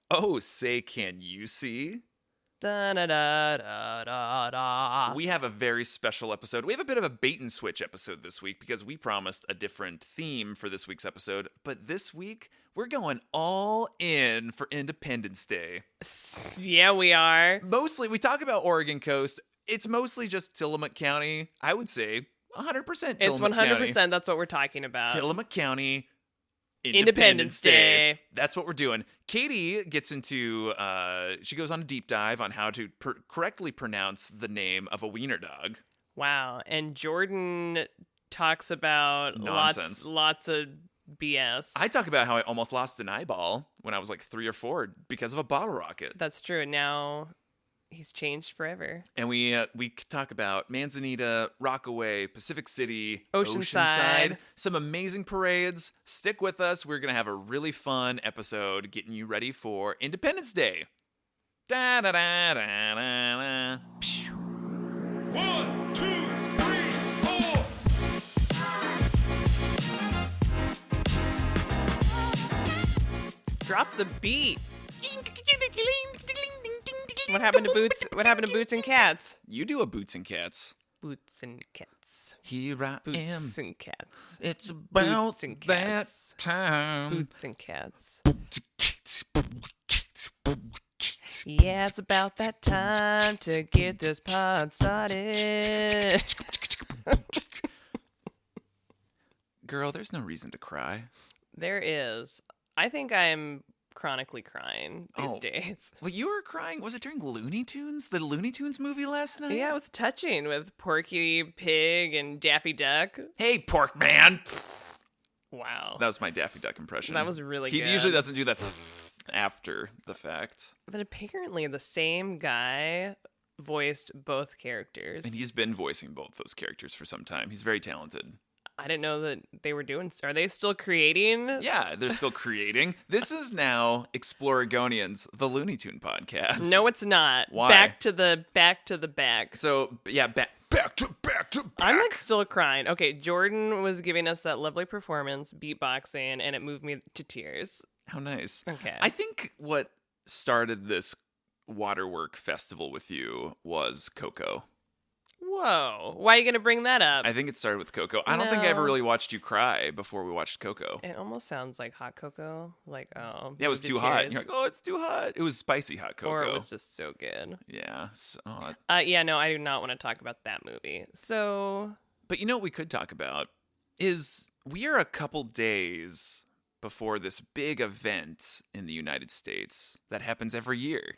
Oh, say, can you see? Da da da da da da. We have a very special episode. We have a bit of a bait and switch episode this week because we promised a different theme for this week's episode. But this week, we're going all in for Independence Day. Yeah, we are. Mostly, we talk about Oregon coast. It's mostly just Tillamook County. I would say 100% Tillamook County. It's 100%. That's what we're talking about. Tillamook County. Independence Day. That's what we're doing. Katie gets into, she goes on a deep dive on how to correctly pronounce the name of a wiener dog. Wow. And Jordan talks about Nonsense. lots of BS. I talk about how I almost lost an eyeball when I was like 3 or 4 because of a bottle rocket. That's true. Now he's changed forever. And we talk about Manzanita, Rockaway, Pacific City, Oceanside. Some amazing parades. Stick with us. We're going to have a really fun episode getting you ready for Independence Day. Da da da da da da. 1, 2, 3, 4. Drop the beat. What happened to Boots? What happened to Boots and Cats? You do a Boots and Cats. Boots and Cats. Here I am. Boots and Cats. It's about Boots and that Cats. time. Boots and Cats. Yeah, it's about that time to get this pod started. Girl, there's no reason to cry. There is. I think I'm chronically crying these days. Well, you were crying. Was it during Looney Tunes? The Looney Tunes movie last night? Yeah, it was touching with Porky Pig and Daffy Duck. Hey, Pork Man. Wow. That was my Daffy Duck impression. That was really good. He usually doesn't do that after the fact. But apparently the same guy voiced both characters. And he's been voicing both those characters for some time. He's very talented. I didn't know that they were doing. Are they still creating? Yeah, they're still creating. This is now Exploragonians, the Looney Tune podcast. No, it's not. Why? Back to the back. So, yeah, back to back. I'm like still crying. Okay, Jordan was giving us that lovely performance, beatboxing, and it moved me to tears. How nice. Okay. I think what started this waterwork festival with you was Coco. Whoa. Why are you going to bring that up? I think it started with Coco. I don't think I ever No. really watched you cry before we watched Coco. It almost sounds like hot cocoa. Like, oh. Yeah, it was moved to too hot. tears. You're like, oh, it's too hot. It was spicy hot Coco. Or it was just so good. Yeah. So, Yeah, no, I do not want to talk about that movie. So, but you know what we could talk about is we are a couple days before this big event in the United States that happens every year.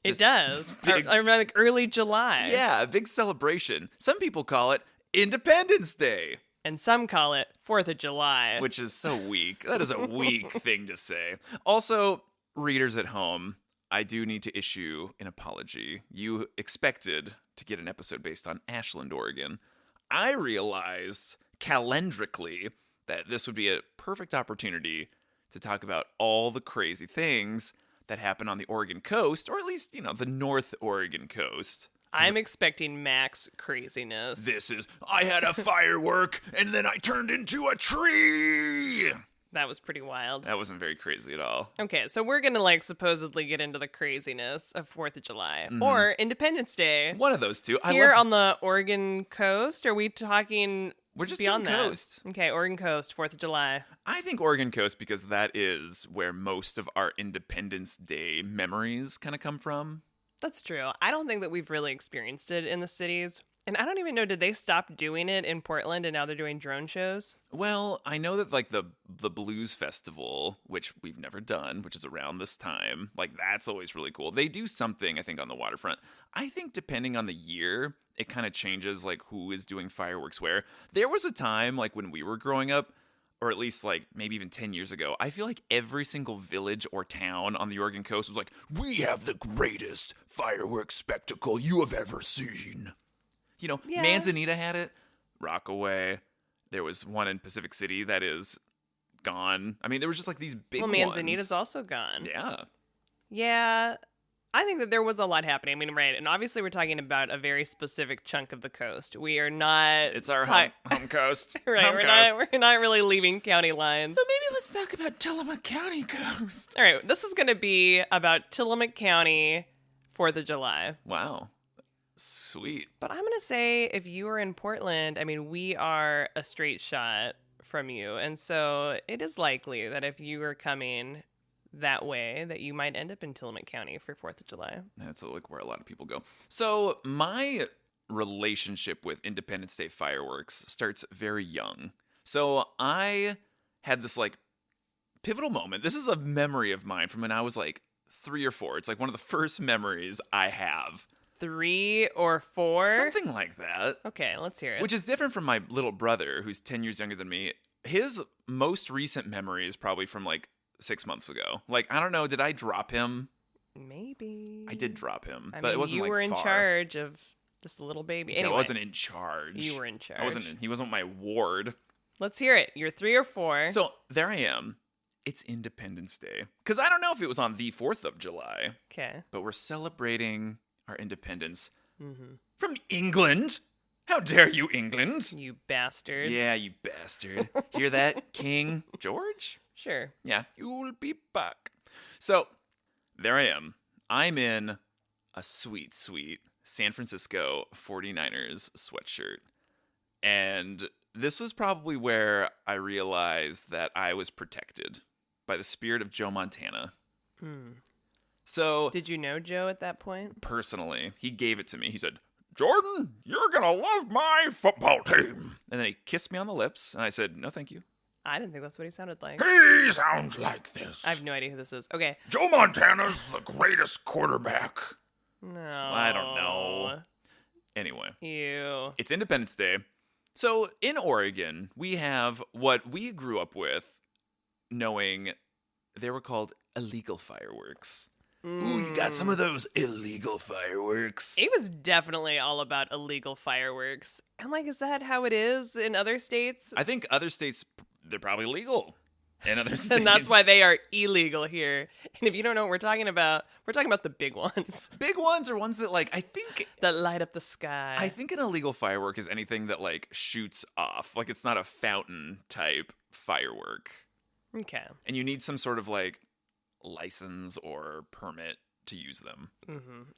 it This- does. this big- Or like early July. Yeah, a big celebration. Some people call it Independence Day, And some call it 4th of July. which is so weak. That is a weak thing to say. Also, readers at home, I do need to issue an apology. You expected to get an episode based on Ashland, Oregon. I realized calendrically that this would be a perfect opportunity to talk about all the crazy things that happen on the Oregon coast, or at least, the North Oregon coast. I'm expecting max craziness. This is, I had a firework and then I turned into a tree. That was pretty wild. That wasn't very crazy at all. Okay, so we're going to like supposedly get into the craziness of 4th of July Mm-hmm. or Independence Day. One of those two. Here on the Oregon coast, are we talking We're just beyond doing that? coast. Okay, Oregon coast, 4th of July. I think Oregon coast because that is where most of our Independence Day memories kind of come from. That's true. I don't think that we've really experienced it in the cities. And I don't even know, did they stop doing it in Portland and now they're doing drone shows? Well, I know that like the Blues Festival, which we've never done, which is around this time, like that's always really cool. They do something, I think, on the waterfront. I think depending on the year, it kind of changes like who is doing fireworks where. There was a time like when we were growing up, or at least like maybe even 10 years ago, I feel like every single village or town on the Oregon coast was like, we have the greatest fireworks spectacle you have ever seen. Yeah. Manzanita had it, Rockaway. There was one in Pacific City that is gone. I mean, there was just like these big Well, ones. Manzanita's also gone. Yeah. Yeah. I think that there was a lot happening. I mean, right, and obviously we're talking about a very specific chunk of the coast. We are not. It's our ti- home coast. Right, Home we're coast. not really leaving county lines. So maybe let's talk about Tillamook County coast. All right, this is going to be about Tillamook County, 4th of July. Wow. Sweet. But I'm going to say if you are in Portland, I mean, we are a straight shot from you. And so it is likely that if you are coming that way, that you might end up in Tillamook County for 4th of July. That's like where a lot of people go. So my relationship with Independence Day fireworks starts very young. So I had this like pivotal moment. This is a memory of mine from when I was like 3 or 4. It's like one of the first memories I have. 3 or 4? Something like that. Okay, let's hear it. Which is different from my little brother, who's 10 years younger than me. His most recent memory is probably from like 6 months ago. Like, I don't know, did I drop him? Maybe. I did drop him, I but mean, it wasn't you like were in far. charge of this little baby. Anyway, I wasn't in charge. You were in charge. He wasn't my ward. Let's hear it. You're 3 or 4. So there I am. It's Independence Day. Because I don't know if it was on the 4th of July, Okay. but we're celebrating our independence Mm-hmm. from England. How dare you, England? You bastards. Yeah, you bastard. Hear that, King George? Sure. Yeah, you'll be back. So there I am. I'm in a sweet, sweet San Francisco 49ers sweatshirt. And this was probably where I realized that I was protected by the spirit of Joe Montana. So Did you know Joe at that point? personally, he gave it to me. He said, "Jordan, you're going to love my football team." And then he kissed me on the lips, and I said, "No, thank you." I didn't think that's what he sounded like. He sounds like this. I have no idea who this is. Okay. Joe Montana's the greatest quarterback. No. I don't know. Anyway, Ew. it's Independence Day. So in Oregon, we have what we grew up with knowing they were called illegal fireworks. Ooh, you got some of those illegal fireworks. It was definitely all about illegal fireworks. And like, is that how it is in other states? I think other states, they're probably legal. In other states. And that's why they are illegal here. And if you don't know what we're talking about the big ones Big ones are ones that, like, I that light up the sky. think an illegal firework is anything that, like, shoots off. Like, it's not a fountain type firework. Okay. And you need some sort of, like, license or permit to use them.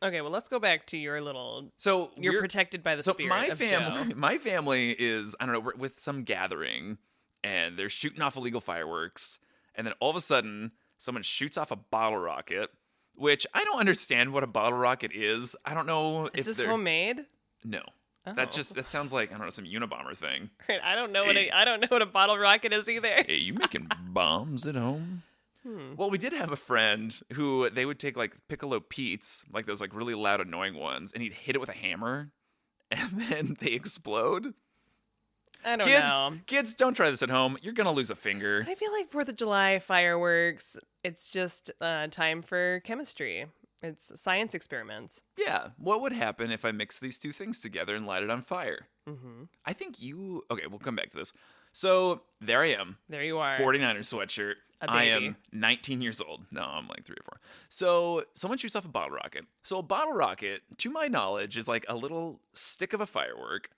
Okay, well, let's go back to your little... So You're protected by the spirit of Joe. my family is, I don't know, we're with some gathering, and they're shooting off illegal fireworks, and then all of a sudden, someone shoots off a bottle rocket, which I don't understand what a bottle rocket is. I don't know Is if this they're... homemade? No. Oh. That sounds like, I don't know, some Unabomber thing. Right, I don't know what a bottle rocket is either. Hey, you making bombs at home? Well, we did have a friend who they would take like Piccolo Pete's, like those like really loud, annoying ones, and he'd hit it with a hammer, and then they explode. I don't know. Kids, don't try this at home. You're gonna lose a finger. I feel like 4th of July fireworks, it's just time for chemistry. It's science experiments. Yeah. What would happen if I mix these two things together and light it on fire? I think you. Okay, we'll come back to this. So there I am. There you are. 49ers sweatshirt. A I baby. am 19 years old. No, I'm like 3 or 4. So someone shoots off a bottle rocket. So a bottle rocket, to my knowledge, is like a little stick of a firework.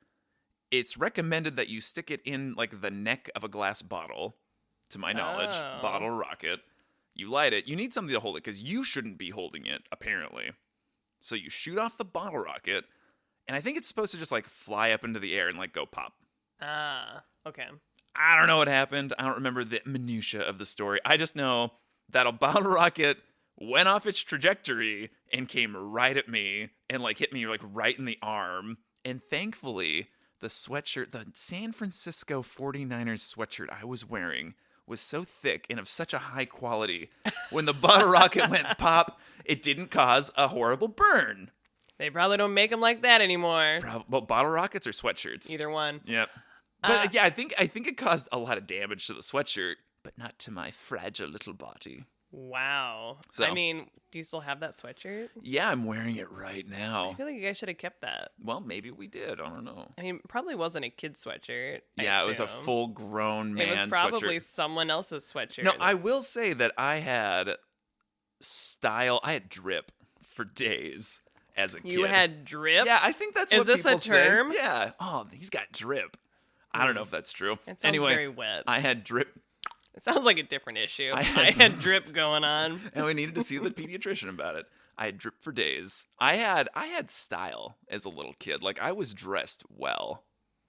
It's recommended that you stick it in like the neck of a glass bottle. To my knowledge, Oh. bottle rocket. You light it. You need something to hold it because you shouldn't be holding it, apparently. So you shoot off the bottle rocket, and I think it's supposed to just like fly up into the air and like go pop. Ah, okay. I don't know what happened. I don't remember the minutia of the story. I just know that a bottle rocket went off its trajectory and came right at me and like hit me like right in the arm. And thankfully, the sweatshirt, the San Francisco 49ers sweatshirt I was wearing was so thick and of such a high quality. When the bottle rocket went pop, it didn't cause a horrible burn. They probably don't make them like that anymore. Well, bottle rockets or sweatshirts? Either one. Yep. But yeah, I think it caused a lot of damage to the sweatshirt, but not to my fragile little body. Wow. So- I mean, do you still have that sweatshirt? Yeah, I'm wearing it right I now. feel like you guys should have kept that. Well, maybe we did. I don't know. I mean, probably wasn't a kid sweatshirt. I Yeah, it was a assume. full-grown man It was probably sweatshirt. someone else's sweatshirt. No, I will say that I had style. I had drip for days as a kid. You had drip? Yeah, I think that's Is what this people a term? say. Yeah. Oh, he's got drip. I don't know if that's true. It sounds Anyway, very wet. I had drip, It sounds like a different issue. I I had- had drip going on. and we needed to see the pediatrician about it. I had drip for days. I had style as a little kid. Like, I was dressed well.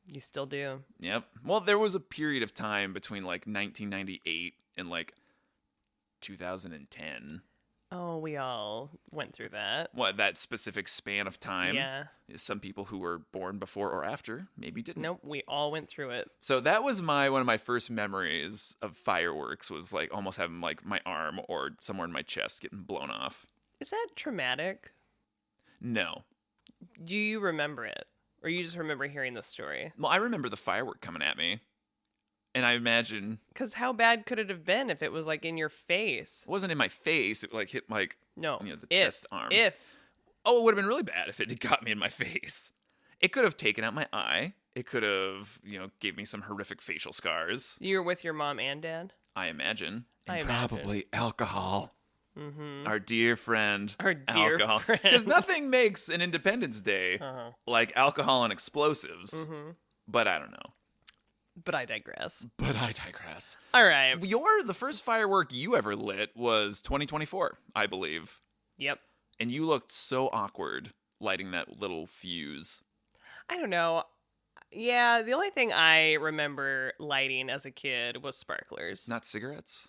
You still do. Yep. Well, there was a period of time between like 1998 and like 2010. Oh, we all went through that. What, that specific span of time? Yeah. Some people who were born before or after maybe didn't. Nope, we all went through it. So that was one of my first memories of fireworks, was like almost having like my arm or somewhere in my chest getting blown off. Is that traumatic? No. Do you remember it? Or you just remember hearing the story? Well, I remember the firework coming at me. And I imagine Because how bad could it have been if it was like in your face? it wasn't in my face. It like hit like, No. the chest arm. If. Oh, it would have been really bad if it had got me in my face. It could have taken out my eye. It could have, gave me some horrific facial scars. You were with your mom and dad? I imagine. I And imagine. probably alcohol. Mm-hmm. Our dear friend. Our dear alcohol. friend. Because nothing makes an Independence Day Uh-huh. like alcohol and explosives. Mm-hmm. But I don't know. But I digress. But I digress. All right. The first firework you ever lit was 2024, I believe. Yep. And you looked so awkward lighting that little fuse. I don't know. Yeah, the only thing I remember lighting as a kid was sparklers. Not cigarettes?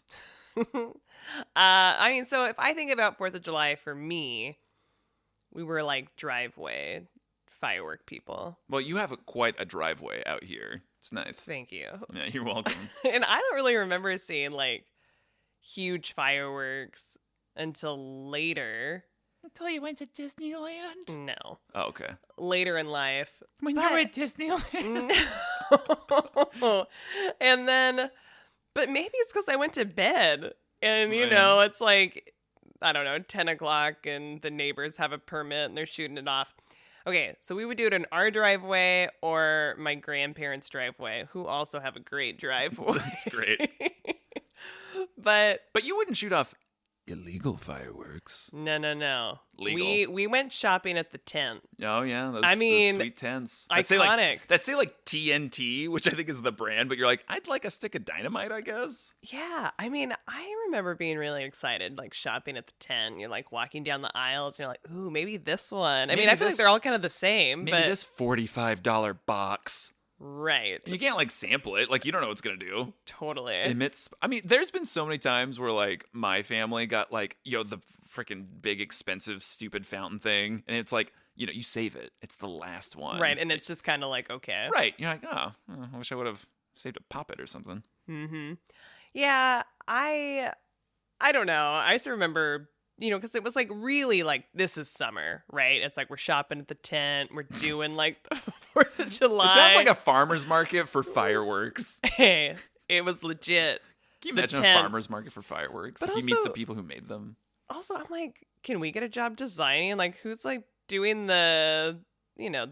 I mean, so if I think about 4th of July for me, we were like driveway firework people. Well, you have quite a driveway out here. It's nice. Thank you. Yeah, you're welcome. And I don't really remember seeing like huge fireworks until later. Until you went to Disneyland? No. Oh, okay. Later in life. When But- you were at Disneyland? No. And then, but maybe it's because I went to bed. And, Right. it's like, I don't know, 10 o'clock and the neighbors have a permit and they're shooting it off. Okay, so we would do it in our driveway or my grandparents' driveway, who also have a great driveway. That's great. But But you wouldn't shoot off illegal fireworks. no. Legal. We went shopping at the tent. Oh, yeah. Those, I mean, those sweet tents. iconic. That say like TNT, which I think is the brand, but you're like, I'd like a stick of dynamite, I guess. Yeah, I mean, I remember being really excited, like shopping at the tent. You're like walking down the aisles, and you're like, "Ooh, maybe this one." I Maybe mean, I feel this- like they're all kind of the same, Maybe but this $45 box. right, You can't like sample it. Like, you don't know what it's going to do. totally. I mean, there's been so many times where like my family got like, the freaking big, expensive, stupid fountain thing. And it's like, you save it. It's the last one. Right, and it's just kind of like okay, Right. You're like, oh, I wish I would have saved a poppet or something. Mm-hmm. Yeah, I don't know. I used to remember, because it was like really like this is summer, right? It's like we're shopping at the tent, we're doing like the 4th of July. It sounds like a farmer's market for fireworks. Hey, it was legit. Can you The imagine a tent. farmer's market for fireworks? But If you meet the also- people who made them. Also, I'm like, can we get a job designing? Like, who's like doing the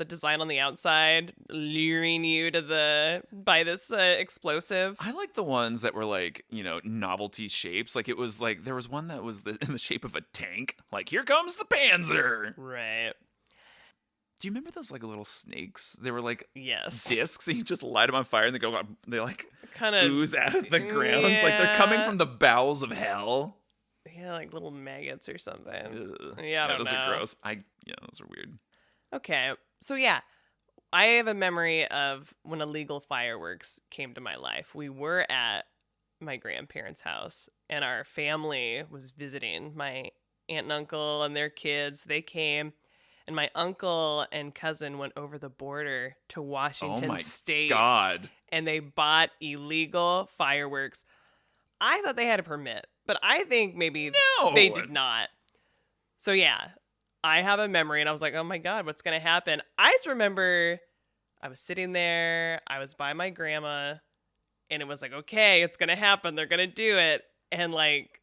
design on the outside, luring you to buy this explosive? I like the ones that were like, novelty shapes. Like it was like, there was one that was in the shape of a tank. Like, here comes the Panzer. Right. Do you remember those like little snakes? They were like Yes. discs, and you just light them on fire, and they like Kind of. ooze out of the ground. Like they're coming from the bowels of hell. Yeah, like little maggots or something. Ugh. Yeah, I don't those know. are gross. Those are weird. Okay. So yeah, I have a memory of when illegal fireworks came to my life. We were at my grandparents' house and our family was visiting. My aunt and uncle and their kids, they came, and my uncle and cousin went over the border to Washington Oh my State God. and they bought illegal fireworks. I thought they had a permit, but I think maybe No. they did not. So yeah, I have a memory and I was like, oh my God, what's going to happen? I just remember I was sitting there, I was by my grandma, and it was like, okay, it's going to happen. They're going to do it. And like,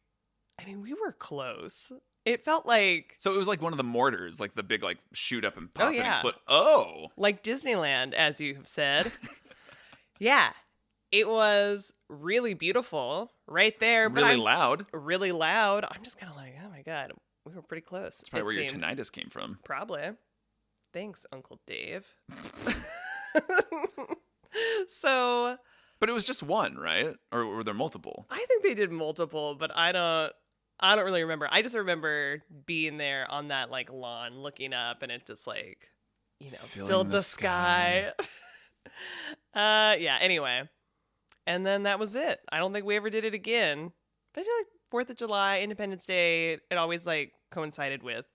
I mean, we were close. It felt like So it was like one of the mortars, like the big like shoot up and pop and yeah. explode. Oh. Disneyland, as you have said. Yeah, it was really beautiful right there. But Really I'm loud. really loud. I'm just kind of like, oh my God, We were pretty close. That's probably where your tinnitus came from. Probably. Thanks, Uncle Dave. So... But it was just one, right? Or were there multiple? I think they did multiple, but I don't really remember. I just remember being there on that like lawn looking up and it just like, filled the sky. Yeah, anyway. And then that was it. I don't think we ever did it again. But I feel like 4th of July, Independence Day, it always like coincided with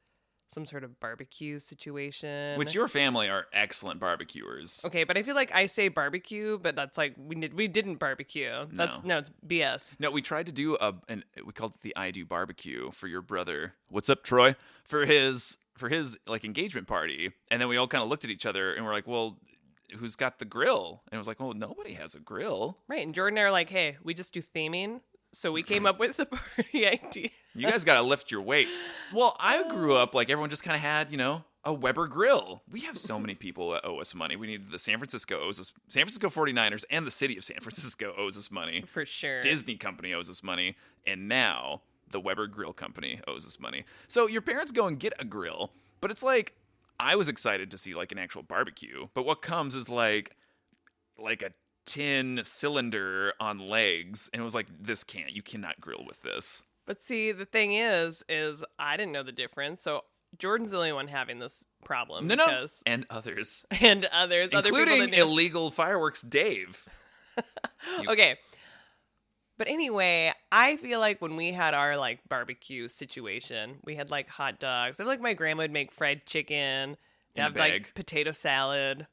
some sort of barbecue situation. Which your family are excellent barbecuers. Okay, but I feel like I say barbecue, but that's like we didn't barbecue. No, it's BS. No, we tried to do we called it the I Do barbecue for your brother. What's up, Troy? For his like engagement party, and then we all kind of looked at each other and we're like, well, who's got the grill? And it was like, well, nobody has a grill. Right. And Jordan and I are like, hey, we just do theming. So we came up with the party idea. You guys got to lift your weight. Well, I grew up like everyone just kind of had, a Weber grill. We have so many people that owe us money. We need the San Francisco 49ers and the city of San Francisco owes us money. For sure. Disney Company owes us money. And now the Weber Grill Company owes us money. So your parents go and get a grill, but it's like, I was excited to see like an actual barbecue. But what comes is like a tin cylinder on legs, and it was like, you cannot grill with this. But see, the thing is I didn't know the difference, so Jordan's the only one having this problem. No, and others, including illegal fireworks Dave. Okay, but anyway, I feel like when we had our like barbecue situation, we had like hot dogs. I feel like my grandma would make fried chicken, have like potato salad.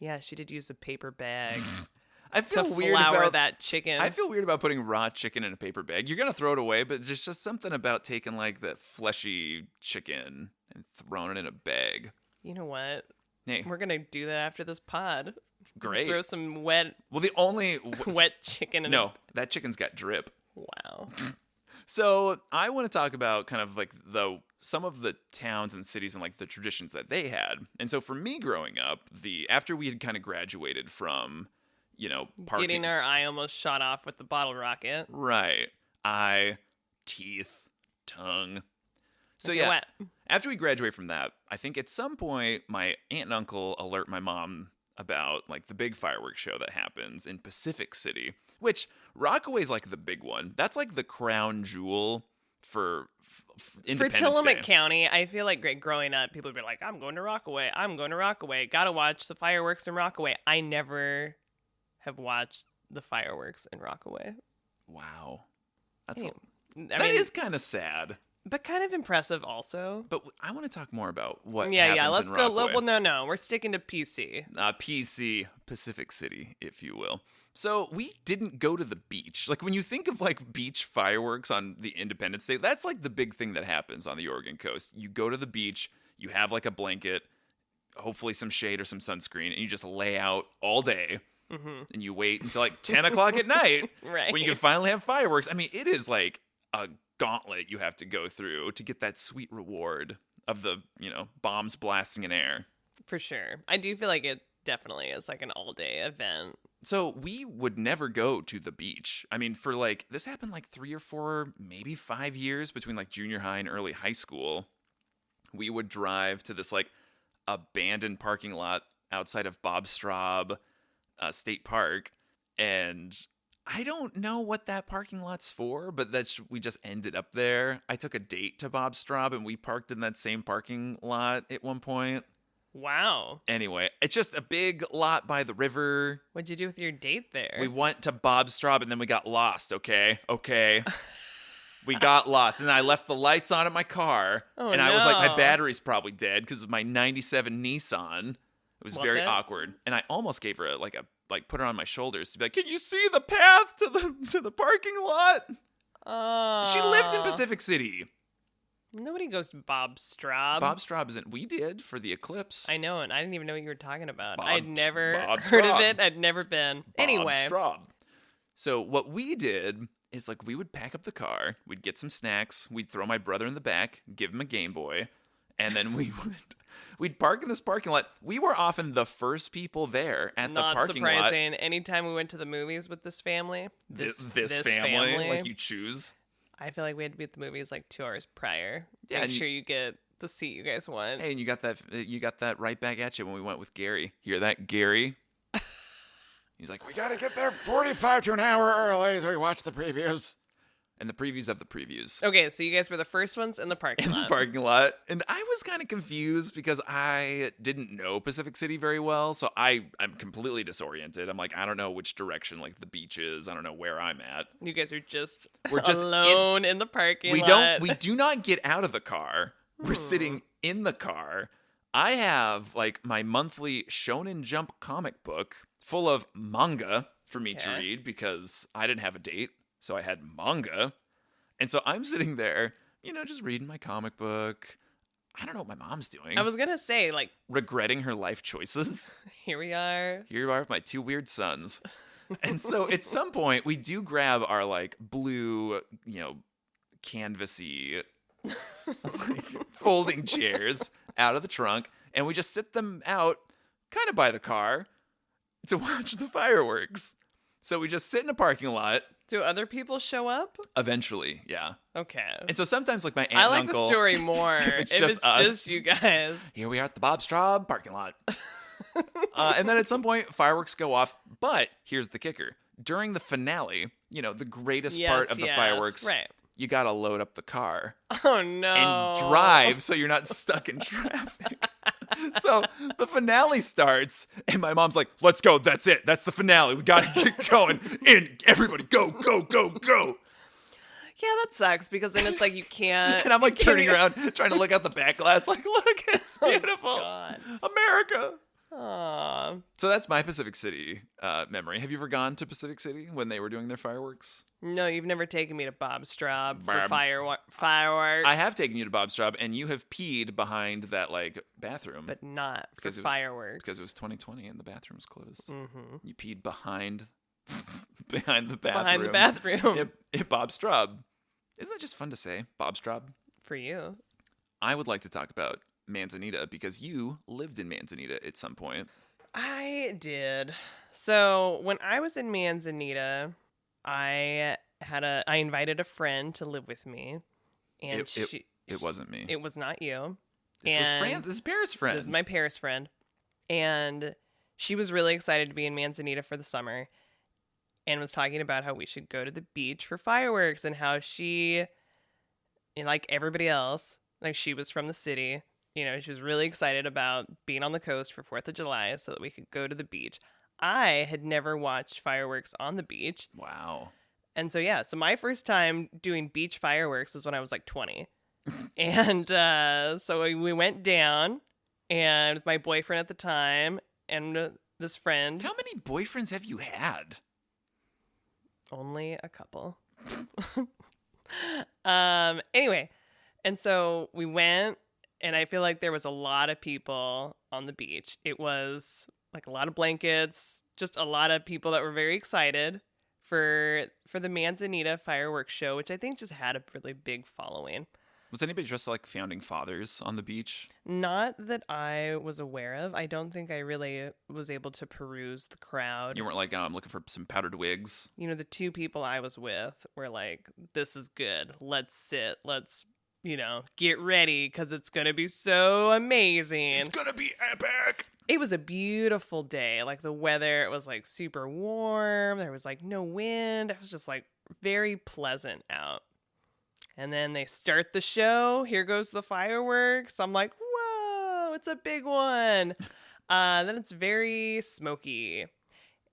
Yeah, she did use a paper bag. I feel to weird flour about that chicken. I feel weird about putting raw chicken in a paper bag. You're gonna throw it away, but there's just something about taking like the fleshy chicken and throwing it in a bag. You know what? Hey, we're gonna do that after this pod. Great. Throw some wet. Well, the only wet chicken. That chicken's got drip. Wow. So I want to talk about kind of like some of the towns and cities and like the traditions that they had. And so for me growing up, after we had kind of graduated from, parking, getting our eye almost shot off with the bottle rocket. Right. Eye, teeth, tongue. So okay, yeah, wet. After we graduate from that, I think at some point my aunt and uncle alert my mom about like the big fireworks show that happens in Pacific City, which Rockaway's like the big one. That's like the crown jewel for Independence Tillamook Day. County. I feel like growing up, people would be like, I'm going to Rockaway. Gotta watch the fireworks in Rockaway. I never have watched the fireworks in Rockaway. Wow. That is kind of sad. But kind of impressive also. But I want to talk more about what happens let's in go. Rockaway. Well, no. We're sticking to PC. PC, Pacific City, if you will. So we didn't go to the beach. Like when you think of like beach fireworks on the Independence Day, that's like the big thing that happens on the Oregon coast. You go to the beach, you have like a blanket, hopefully some shade or some sunscreen, and you just lay out all day. Mm-hmm. And you wait until like 10 o'clock at night right. when you can finally have fireworks. I mean, it is like a gauntlet you have to go through to get that sweet reward of the, bombs blasting in air. For sure. I do feel like it definitely is like an all-day event. So we would never go to the beach. I mean, for like, this happened like 3 or 4, maybe 5 years between like junior high and early high school. We would drive to this like abandoned parking lot outside of Bob Straub State Park. And I don't know what that parking lot's for, but we just ended up there. I took a date to Bob Straub and we parked in that same parking lot at one point. Wow. Anyway, it's just a big lot by the river. What'd you do with your date there? We went to Bob Straub and then we got lost, okay? We got lost. And I left the lights on at my car. Oh, and I was like, my battery's probably dead because it was my 97 Nissan. It was very awkward. And I almost gave her put her on my shoulders to be like, can you see the path to the parking lot? She lived in Pacific City. Nobody goes to Bob Straub. Bob Straub isn't. We did for the eclipse. I know, and I didn't even know what you were talking about. I'd never heard of it. I'd never been. Anyway. Straub. So what we did is like we would pack up the car, we'd get some snacks, we'd throw my brother in the back, give him a Game Boy, and then we'd park in this parking lot. We were often the first people there at the parking lot. Not surprising. Anytime we went to the movies with this family, this family, like you choose. I feel like we had to be at the movies like 2 hours prior. Yeah, Make and sure you get the seat you guys want. Hey, and you got that right back at you when we went with Gary. Hear that, Gary? He's like, We gotta get there 45 to an hour early so we watch the previews. and the previews of the previews. Okay, so you guys were the first ones in the parking In lot. the parking lot. And I was kind of confused because I didn't know Pacific City very well. So I'm completely disoriented. I'm like, I don't know which direction like the beach is. I don't know where I'm at. You guys are just We're just alone in the parking lot. We do not get out of the car. We're sitting in the car. I have like my monthly Shonen Jump comic book full of manga for me to Okay. read because I didn't have a date. So I had manga. And so I'm sitting there, just reading my comic book. I don't know what my mom's doing. I was going to say, like, Regretting her life choices. here we are. Here you are with my 2 weird sons. And so at some point, we do grab our like blue, canvasy folding chairs out of the trunk. And we just sit them out kind of by the car to watch the fireworks. So we just sit in a parking lot. Do other people show up? Eventually, yeah. Okay. And so sometimes, like my aunt I and like uncle, the story more if it's if just it's us. just you guys. Here we are at the Bob Straub parking lot. And then at some point, fireworks go off. But here's the kicker: during the finale, the greatest part of the fireworks, right? you gotta load up the car Oh no. and drive so you're not stuck in traffic. So the finale starts, and my mom's like, "Let's go. That's it. That's the finale. We gotta get going. In, everybody, go, go, go, go." Yeah, that sucks because then it's like you can't. And I'm like turning around, trying to look out the back glass, like, "Look, it's beautiful, God. America." Aw. So that's my Pacific City memory. Have you ever gone to Pacific City when they were doing their fireworks? No, you've never taken me to Bob Straub for Barb. fireworks. I have taken you to Bob Straub, and you have peed behind that like bathroom, but not for because it was- fireworks. because it was 2020 and the bathroom was closed. Mm-hmm. You peed behind behind the bathroom. Behind the bathroom At Bob Straub. Isn't that just fun to say, Bob Straub? for you. I would like to talk about Manzanita because you lived in Manzanita at some point. I did. So when I was in Manzanita, I invited a friend to live with me, and It wasn't me. it was not you. This was and Fran. This is Paris' friend. This is my Paris friend, and she was really excited to be in Manzanita for the summer, and was talking about how we should go to the beach for fireworks, and how she, like everybody else, like she was from the city. She was really excited about being on the coast for 4th of July so that we could go to the beach. I had never watched fireworks on the beach. Wow. And so, so my first time doing beach fireworks was when I was like 20. And so we went down, and with my boyfriend at the time and this friend. How many boyfriends have you had? Only a couple. Anyway, and so we went. And I feel like there was a lot of people on the beach. It was like a lot of blankets, just a lot of people that were very excited for the Manzanita fireworks show, which I think just had a really big following. Was anybody dressed like founding fathers on the beach? Not that I was aware of. I don't think I really was able to peruse the crowd. You weren't like, looking for some powdered wigs? The 2 people I was with were like, this is good. Let's sit. Let's get ready because it's going to be so amazing. It's gonna be epic. It was a beautiful day. Like the weather, it was like super warm. There was like no wind. It was just like very pleasant out. And then they start the show. Here goes the fireworks. I'm like, whoa, it's a big one. Then it's very smoky.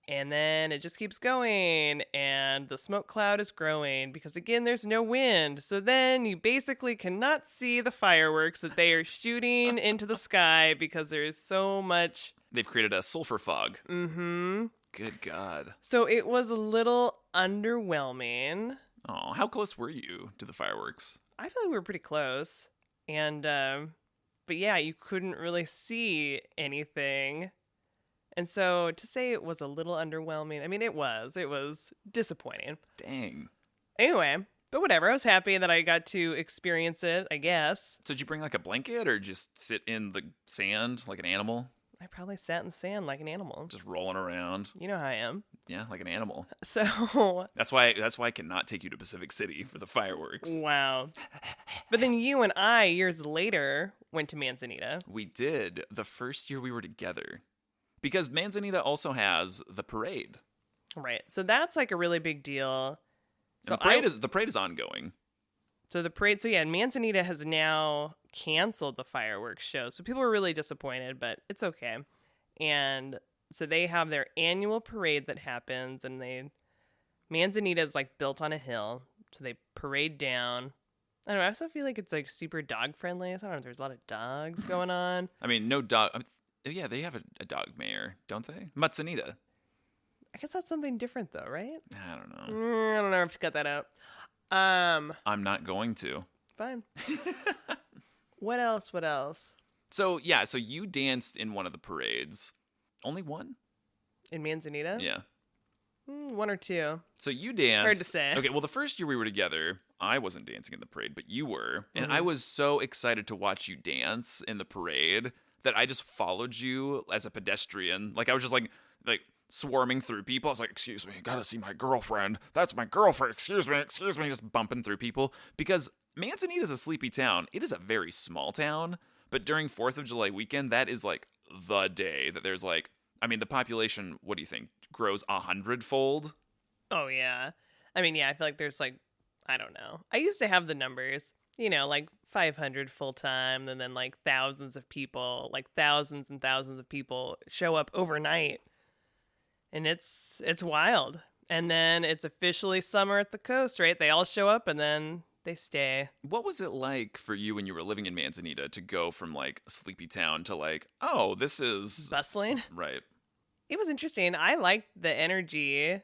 And then it just keeps going, and the smoke cloud is growing because, again, there's no wind. So then you basically cannot see the fireworks that they are shooting into the sky because there is so much. They've created a sulfur fog. Mm-hmm. Good God. So it was a little underwhelming. Oh, how close were you to the fireworks? I feel like we were pretty close. And, but yeah, you couldn't really see anything. And so to say it was a little underwhelming, I mean, it was disappointing. Dang. Anyway, but whatever. I was happy that I got to experience it, I guess. So did you bring like a blanket or just sit in the sand like an animal? I probably sat in the sand like an animal. Just rolling around. You know how I am. Yeah, like an animal. So That's why I cannot take you to Pacific City for the fireworks. wow. But then you and I, years later, went to Manzanita. We did the first year we were together. Because Manzanita also has the parade. Right. So that's like a really big deal. So The parade is ongoing. So the parade, Manzanita has now canceled the fireworks show. So people were really disappointed, but it's okay. And so they have their annual parade that happens, and Manzanita is like built on a hill. So they parade down. I don't know. I also feel like it's like super dog friendly. So I don't know if there's a lot of dogs going on. I mean, no dog. Yeah, they have a dog mayor, don't they? Manzanita. I guess that's something different though, right? I don't know. I don't know. I have to cut that out. I'm not going to. Fine. What else? So you danced in one of the parades. Only one? In Manzanita? Yeah. One or two. So you danced. Hard to say. Okay, well, the first year we were together, I wasn't dancing in the parade, but you were. And I was so excited to watch you dance in the parade that I just followed you as a pedestrian. Like, I was just like swarming through people. I was like, excuse me, gotta see my girlfriend. That's my girlfriend. Excuse me. Just bumping through people. Because Manzanita is a sleepy town. It is a very small town. But during 4th of July weekend, that is like the day that there's like, I mean, the population, what do you think, grows 100-fold? Oh, yeah. I mean, yeah, I feel like there's like, I don't know. I used to have the numbers, like 500 full-time, and then like thousands of people, like thousands and thousands of people show up overnight. And it's wild. And then it's officially summer at the coast, right? They all show up and then they stay. What was it like for you when you were living in Manzanita to go from like a sleepy town to like, oh, this is bustling? Right. It was interesting. I liked the energy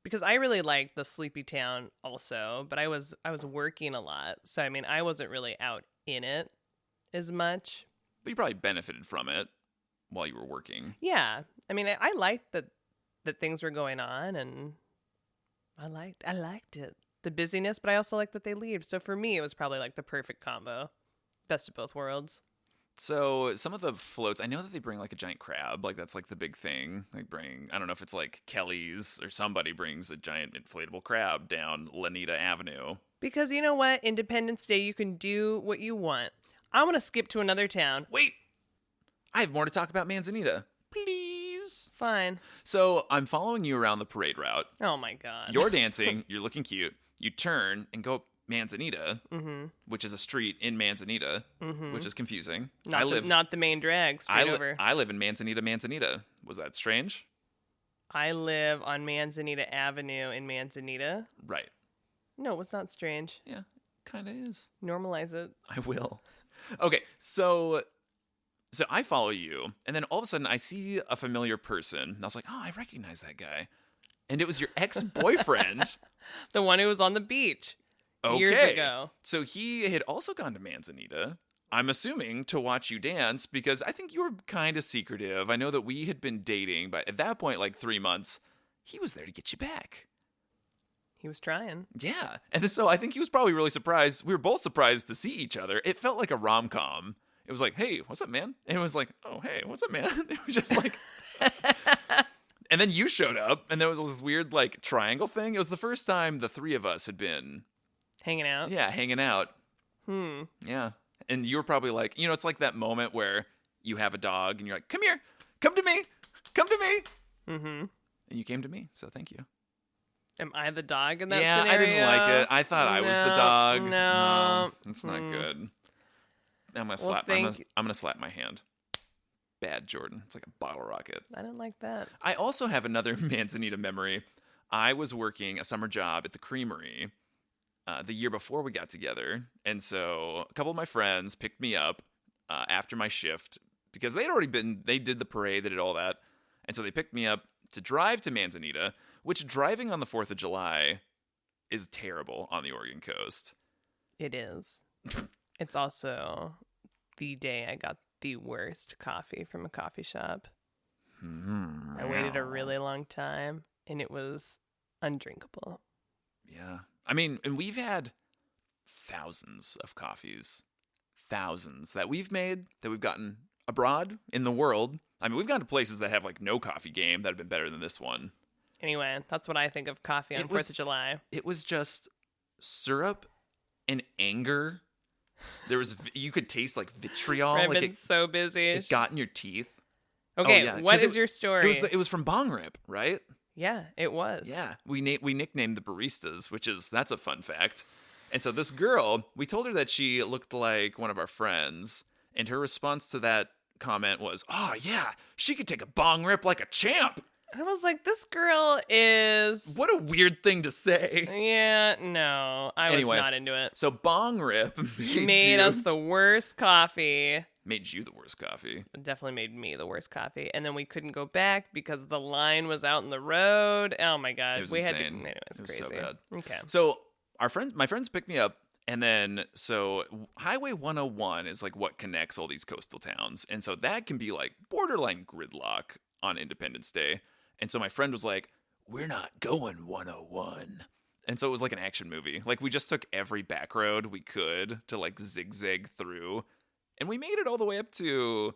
because I really liked the sleepy town also, but I was working a lot. So I mean, I wasn't really out in it as much. But you probably benefited from it while you were working. Yeah. I mean, I liked that things were going on, and I liked it. The busyness, but I also liked that they leave. So for me, it was probably like the perfect combo. Best of both worlds. So some of the floats, I know that they bring like a giant crab. Like that's like the big thing. Like I don't know if it's like Kelly's or somebody brings a giant inflatable crab down Lanita Avenue. Because you know what? Independence Day, you can do what you want. I want to skip to another town. Wait! I have more to talk about Manzanita. Please. Fine. So I'm following you around the parade route. Oh my God. You're dancing. You're looking cute. You turn and go up Manzanita, which is a street in Manzanita, which is confusing. Not the main drag. Straight over. I live in Manzanita. Was that strange? I live on Manzanita Avenue in Manzanita. Right. No, it's not strange. Yeah, kind of is. Normalize it. I will. Okay, so I follow you, and then all of a sudden I see a familiar person, and I was like, oh, I recognize that guy. And it was your ex-boyfriend. The one who was on the beach years ago. So he had also gone to Manzanita, I'm assuming, to watch you dance, because I think you were kind of secretive. I know that we had been dating, but at that point, like 3 months, he was there to get you back. He was trying. Yeah. And so I think he was probably really surprised. We were both surprised to see each other. It felt like a rom-com. It was like, hey, what's up, man? And it was like, oh, hey, what's up, man? It was just like... And then you showed up, and there was this weird, like, triangle thing. It was the first time the three of us had been... Hanging out? Yeah, hanging out. Yeah. And you were probably like, it's like that moment where you have a dog, and you're like, come here, come to me, come to me. Mm-hmm. And you came to me, so thank you. Am I the dog in that scenario? Yeah, I didn't like it. I thought I was the dog. No, it's not good. I'm gonna slap. I'm gonna slap my hand. Bad, Jordan. It's like a bottle rocket. I didn't like that. I also have another Manzanita memory. I was working a summer job at the creamery the year before we got together, and so a couple of my friends picked me up after my shift because they did the parade, they did all that, and so they picked me up to drive to Manzanita, which driving on the 4th of July is terrible on the Oregon coast. It is. It's also the day I got the worst coffee from a coffee shop. I waited a really long time, and it was undrinkable. Yeah. I mean, and we've had thousands of coffees. Thousands that we've made that we've gotten abroad in the world. I mean, we've gone to places that have like no coffee game that have been better than this one. Anyway, that's what I think of coffee on 4th of July. It was just syrup and anger. You could taste like vitriol. I've like been so busy. It got in your teeth. Okay, yeah, what is your story? It was from Bong Rip, right? Yeah, it was. Yeah, we nicknamed the baristas, that's a fun fact. And so this girl, we told her that she looked like one of our friends, and her response to that comment was, "Oh yeah, she could take a bong rip like a champ." I was like, this girl is... What a weird thing to say. Yeah, no, I was not into it. So bong rip made us the worst coffee. Made you the worst coffee. It definitely made me the worst coffee. And then we couldn't go back because the line was out in the road. Oh my God. It was we insane. had to, anyway, it was crazy. So bad. Okay. So my friends picked me up, and then so Highway 101 is like what connects all these coastal towns. And so that can be like borderline gridlock on Independence Day. And so my friend was like, "We're not going 101." And so it was like an action movie. Like we just took every back road we could to like zigzag through. And we made it all the way up to,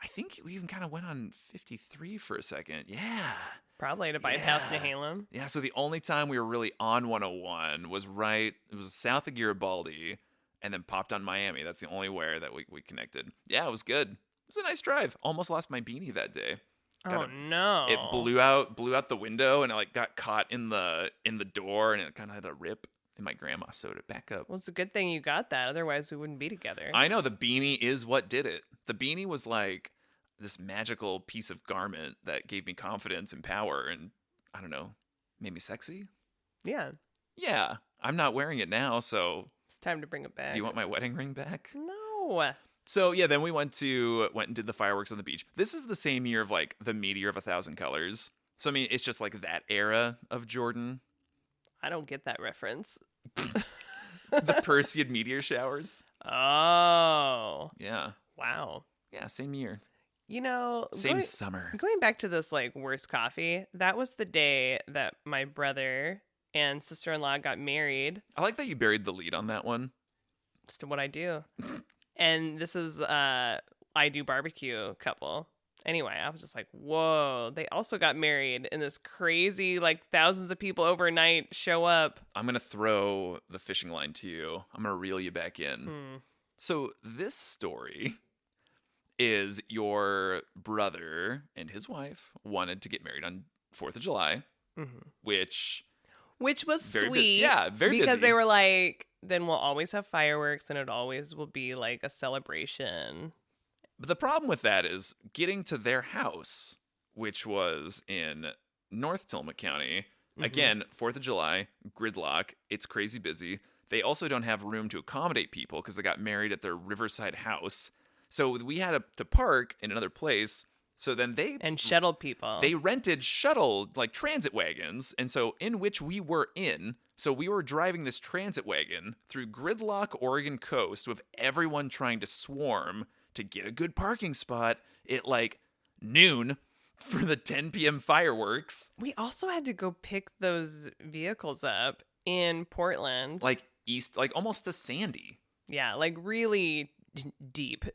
I think we even kind of went on 53 for a second. Yeah. Probably to bypass Nehalem. Yeah, so the only time we were really on 101 was it was south of Garibaldi and then popped on Miami. That's the only where that we connected. Yeah, it was good. It was a nice drive. Almost lost my beanie that day. No. It blew out the window, and it like got caught in the door, and it kind of had a rip. And my grandma sewed it back up. Well, it's a good thing you got that. Otherwise, we wouldn't be together. I know. The beanie is what did it. The beanie was like this magical piece of garment that gave me confidence and power, and I don't know, made me sexy. Yeah. Yeah. I'm not wearing it now, so it's time to bring it back. Do you want my wedding ring back? No. So yeah, then we went and did the fireworks on the beach. This is the same year of like the meteor of 1,000 colors. So I mean, it's just like that era of Jordan. I don't get that reference. The Perseid meteor showers. Oh. Yeah. Wow. Yeah, same year. You know, same summer. Going back to this like worst coffee, that was the day that my brother and sister-in-law got married. I like that you buried the lead on that one. Just what I do. And this is I Do Barbecue couple. Anyway, I was just like, whoa, they also got married in this crazy, like thousands of people overnight show up. I'm going to throw the fishing line to you. I'm going to reel you back in. So this story is your brother and his wife wanted to get married on 4th of July, which was sweet. Yeah, very because busy. They were like, then we'll always have fireworks and it always will be like a celebration. But the problem with that is getting to their house, which was in North Tillamook County. Again, 4th of July, gridlock. It's crazy busy. They also don't have room to accommodate people because they got married at their Riverside house. So we had to park in another place. So then and shuttle people. They rented shuttle, like transit wagons. And so in which we were in. So we were driving this transit wagon through gridlock Oregon coast with everyone trying to swarm to get a good parking spot at like noon for the 10 p.m. fireworks. We also had to go pick those vehicles up in Portland. Like east, like almost to Sandy. Yeah, like really deep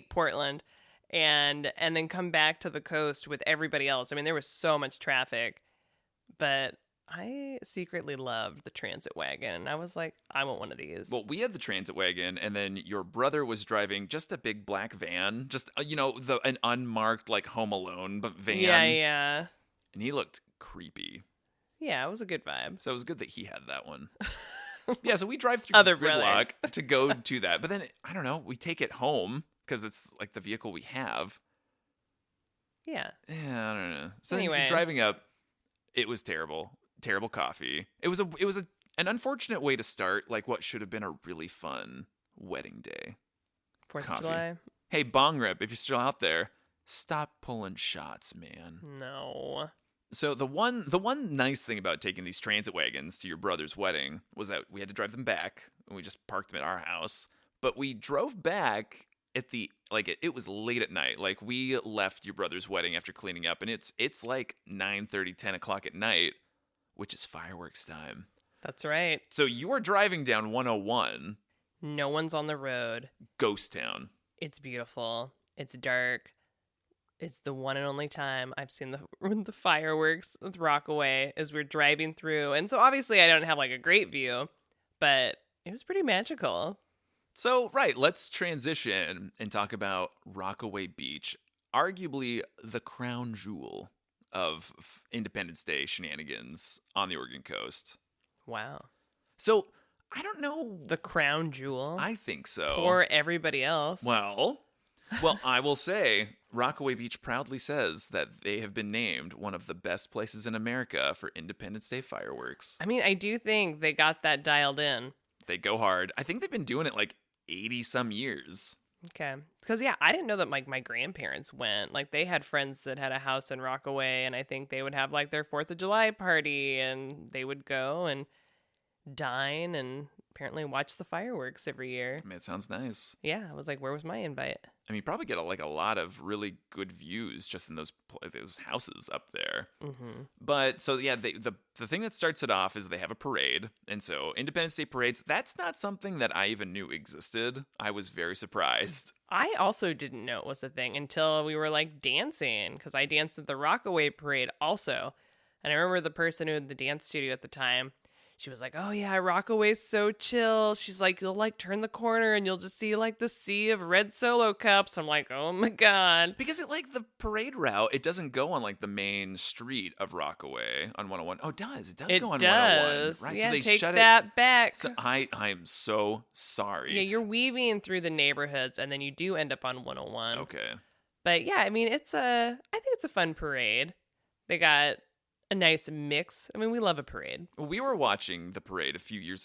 Portland. And then come back to the coast with everybody else. I mean, there was so much traffic. But I secretly loved the transit wagon. I was like, I want one of these. Well, we had the transit wagon, and then your brother was driving just a big black van, just an unmarked like Home Alone van. Yeah. And he looked creepy. Yeah, it was a good vibe. So it was good that he had that one. Yeah, so we drive through gridlock to go to that, but then I don't know, we take it home because it's like the vehicle we have. Yeah. Yeah, I don't know. So anyway, driving up, it was terrible. Terrible coffee. It was an unfortunate way to start like what should have been a really fun wedding day. 4th of July. Hey, Bong Rip, if you're still out there, stop pulling shots, man. No. So the one nice thing about taking these transit wagons to your brother's wedding was that we had to drive them back, and we just parked them at our house. But we drove back at it was late at night. Like we left your brother's wedding after cleaning up, and it's like 9:30, 10 o'clock at night, which is fireworks time. That's right. So you are driving down 101. No one's on the road. Ghost town. It's beautiful. It's dark. It's the one and only time I've seen the fireworks with Rockaway as we're driving through. And so obviously I don't have like a great view, but it was pretty magical. So, right, let's transition and talk about Rockaway Beach, arguably the crown jewel of Independence Day shenanigans on the Oregon coast. Wow. So, I don't know. The crown jewel. I think so. For everybody else. Well, I will say Rockaway Beach proudly says that they have been named one of the best places in America for Independence Day fireworks. I mean, I do think they got that dialed in. They go hard. I think they've been doing it like 80 some years. Okay. Because, yeah, I didn't know that like my grandparents went. Like, they had friends that had a house in Rockaway, and I think they would have like their 4th of July party, and they would go and dine and apparently watch the fireworks every year. I mean, it sounds nice. Yeah. I was like, where was my invite? I mean, you probably get a lot of really good views just in those houses up there. Mm-hmm. But so yeah, the thing that starts it off is they have a parade, and so Independence Day parades. That's not something that I even knew existed. I was very surprised. I also didn't know it was a thing until we were like dancing, because I danced at the Rockaway parade also, and I remember the person who had the dance studio at the time. She was like, oh, yeah, Rockaway's so chill. She's like, you'll like turn the corner and you'll just see like the sea of red Solo cups. I'm like, oh, my God. Because it like the parade route, it doesn't go on like the main street of Rockaway on 101. Oh, it does. It does go on 101. Right. Yeah, So they take shut that back. So I'm so sorry. Yeah, you're weaving through the neighborhoods and then you do end up on 101. Okay. But yeah, I mean, I think it's a fun parade. They got a nice mix. I mean, we love a parade. We were watching the parade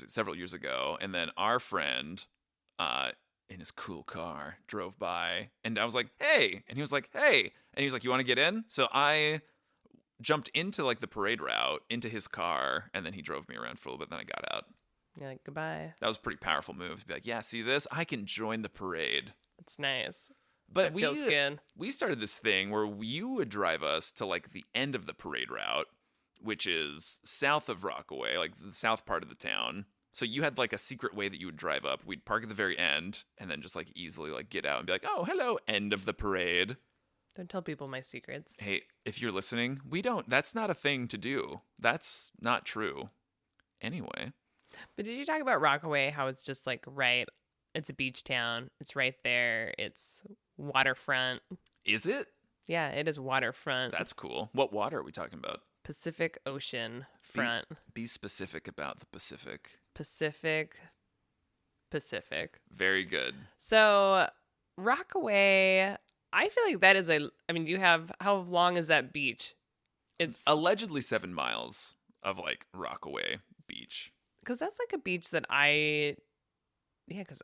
several years ago, and then our friend, in his cool car, drove by, and I was like, "Hey!" and he was like, "Hey!" and he was like, "You want to get in?" So I jumped into like the parade route into his car, and then he drove me around for a little bit. Then I got out. You're like, goodbye. That was a pretty powerful move to be like, "Yeah, see this? I can join the parade." It's nice. But That feels good. We started this thing where you would drive us to like the end of the parade route, which is south of Rockaway, like the south part of the town. So you had like a secret way that you would drive up. We'd park at the very end and then just like easily like get out and be like, oh, hello, end of the parade. Don't tell people my secrets. Hey, if you're listening, that's not a thing to do. That's not true. Anyway. But did you talk about Rockaway, how it's just like right, it's a beach town. It's right there. It's waterfront. Is it? Yeah, it is waterfront. That's cool. What water are we talking about? Pacific Ocean front. Be specific about the Pacific. Pacific. Very good. So Rockaway, I feel like that is how long is that beach? It's allegedly 7 miles of like Rockaway Beach. Because that's like a beach that because,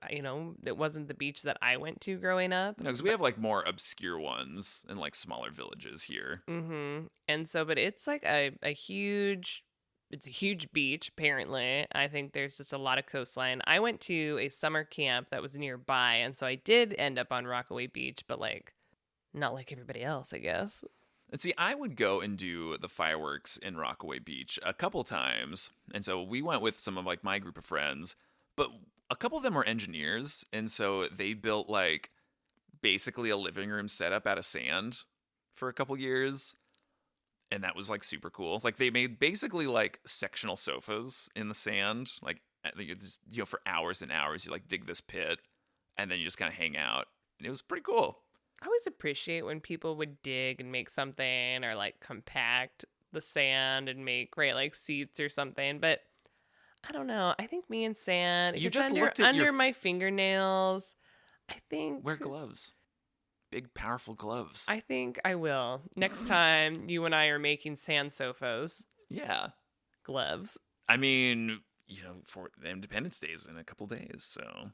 it wasn't the beach that I went to growing up. No, because we have like more obscure ones in like smaller villages here. Mm-hmm. And so, but it's like a huge beach, apparently. I think there's just a lot of coastline. I went to a summer camp that was nearby, and so I did end up on Rockaway Beach, but like, not like everybody else, I guess. And see, I would go and do the fireworks in Rockaway Beach a couple times. And so we went with some of like my group of friends, but a couple of them were engineers, and so they built like basically a living room setup out of sand for a couple years, and that was like super cool. Like they made basically like sectional sofas in the sand, like you just for hours and hours you like dig this pit, and then you just kind of hang out, and it was pretty cool. I always appreciate when people would dig and make something or like compact the sand and make like seats or something, but I don't know. I think me and sand, it You gets just under my fingernails. I think Wear gloves. Big, powerful gloves. I think I will. Next time you and I are making sand sofas. Yeah. Gloves. I mean, for the Independence Day is in a couple days, so.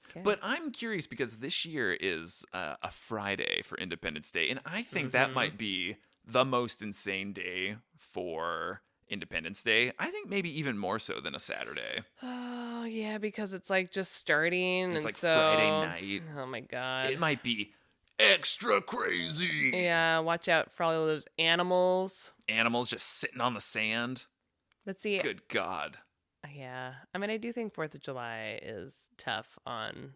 Okay. But I'm curious because this year is a Friday for Independence Day, and I think that might be the most insane day for Independence Day. I think maybe even more so than a Saturday. Oh, yeah, because it's like just starting. It's and like so, Friday night. Oh, my God. It might be extra crazy. Yeah, watch out for all of those animals. Animals just sitting on the sand. Let's see. Good God. Yeah. I mean, I do think 4th of July is tough on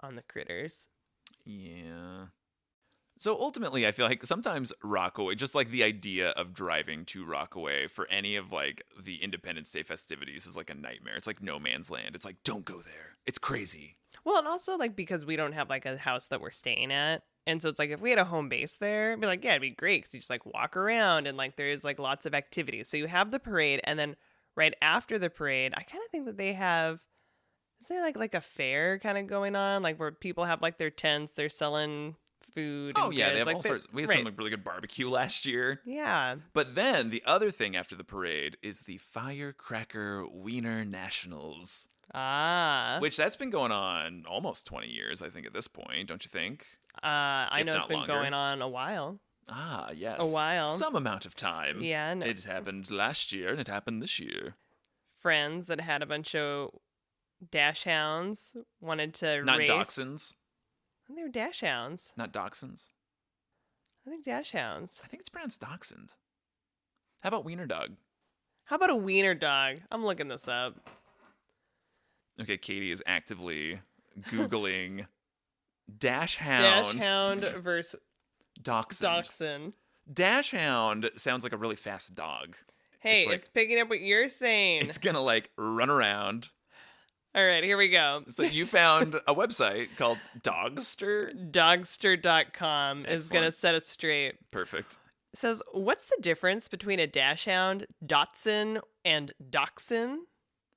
the critters. Yeah. So ultimately, I feel like sometimes Rockaway, just like the idea of driving to Rockaway for any of like the Independence Day festivities is like a nightmare. It's like no man's land. It's like, don't go there. It's crazy. Well, and also like because we don't have like a house that we're staying at. And so it's like if we had a home base there, it'd be like, yeah, it'd be great because you just like walk around and like there's like lots of activities. So you have the parade, and then right after the parade, I kind of think that they have, is there like a fair kind of going on, like where people have like their tents, they're selling food. Oh and yeah, goods. they have like all sorts. We had right. some like, really good barbecue last year. Yeah. But then the other thing after the parade is the Firecracker Wiener Nationals, Ah. which that's been going on almost 20 years, I think, at this point. Don't you think? I If know it's not been longer. going on a while. Ah, yes. A while. Some amount of time. Yeah, and It happened last year and it happened this year. friends that had a bunch of dash hounds wanted to Not race. dachshunds. I think they were dash hounds. Not dachshunds. I think dash hounds. I think it's pronounced dachshund. How about wiener dog? How about a wiener dog? I'm looking this up. Okay, Katie is actively Googling dash Dash hound, hound versus dachshund. dachshund. Dash hound sounds like a really fast dog. Hey, It's it's, like- picking up what you're saying. It's gonna like run around. All right, here we go. So you found a website called Dogster? Dogster.com is going to Excellent. set it straight. Perfect. It says, what's the difference between a dachshund, dachshund, and dachshund?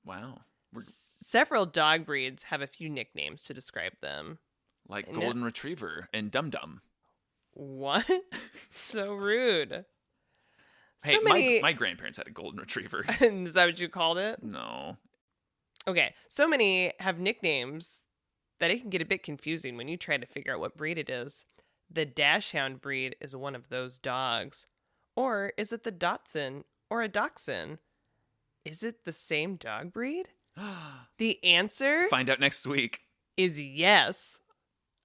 Wow. We're Several dog breeds have a few nicknames to describe them. like No. golden retriever and dum dum. What? So rude. Hey, So many. my grandparents had a golden retriever. Is that what you called it? No. Okay, so many have nicknames that it can get a bit confusing when you try to figure out what breed it is. The Dachshund breed is one of those dogs. Or is it the Dachshund or a Dachshund? Is it the same dog breed? The answer Find out next week. is yes.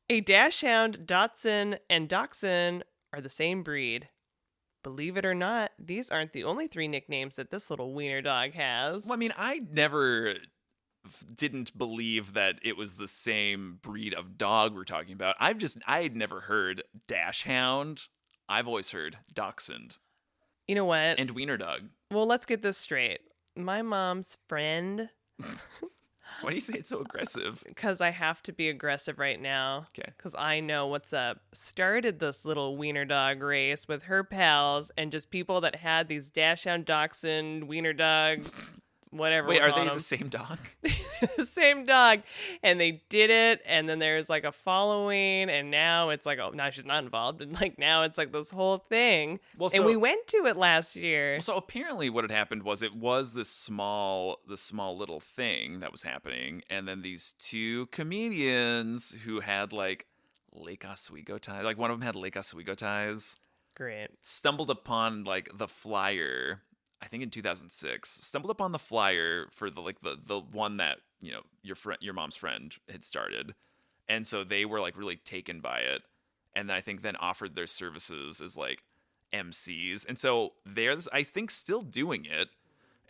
A Dachshund, Dachshund, and Dachshund are the same breed. Believe it or not, these aren't the only 3 nicknames that this little wiener dog has. Well, I mean, I never didn't believe that it was the same breed of dog we're talking about. I had never heard dash hound. I've always heard dachshund You know what? and wiener dog. Well, let's get this straight. My mom's friend, Why do you say it so aggressive? because I have to be aggressive right now, Okay. because I know what's up, started this little wiener dog race with her pals and just people that had these Dachshund, Dachshund, wiener dogs, whatever. Wait, we're are calling they them. the same dog? The same dog, and they did it, and then there's like a following, and now it's like, oh, now she's not involved, and like now it's like this whole thing. Well, And so- we went to it last year. Well, so apparently what had happened was it was this small little thing that was happening, and then these 2 comedians who had like Lake Oswego ties, like one of them had Lake Oswego ties, Great. stumbled upon like the flyer, I think in 2006, stumbled upon the flyer for the one that, you know, your mom's friend had started. And so they were like really taken by it. And then I think then offered their services as like MCs. And so they're, I think, still doing it.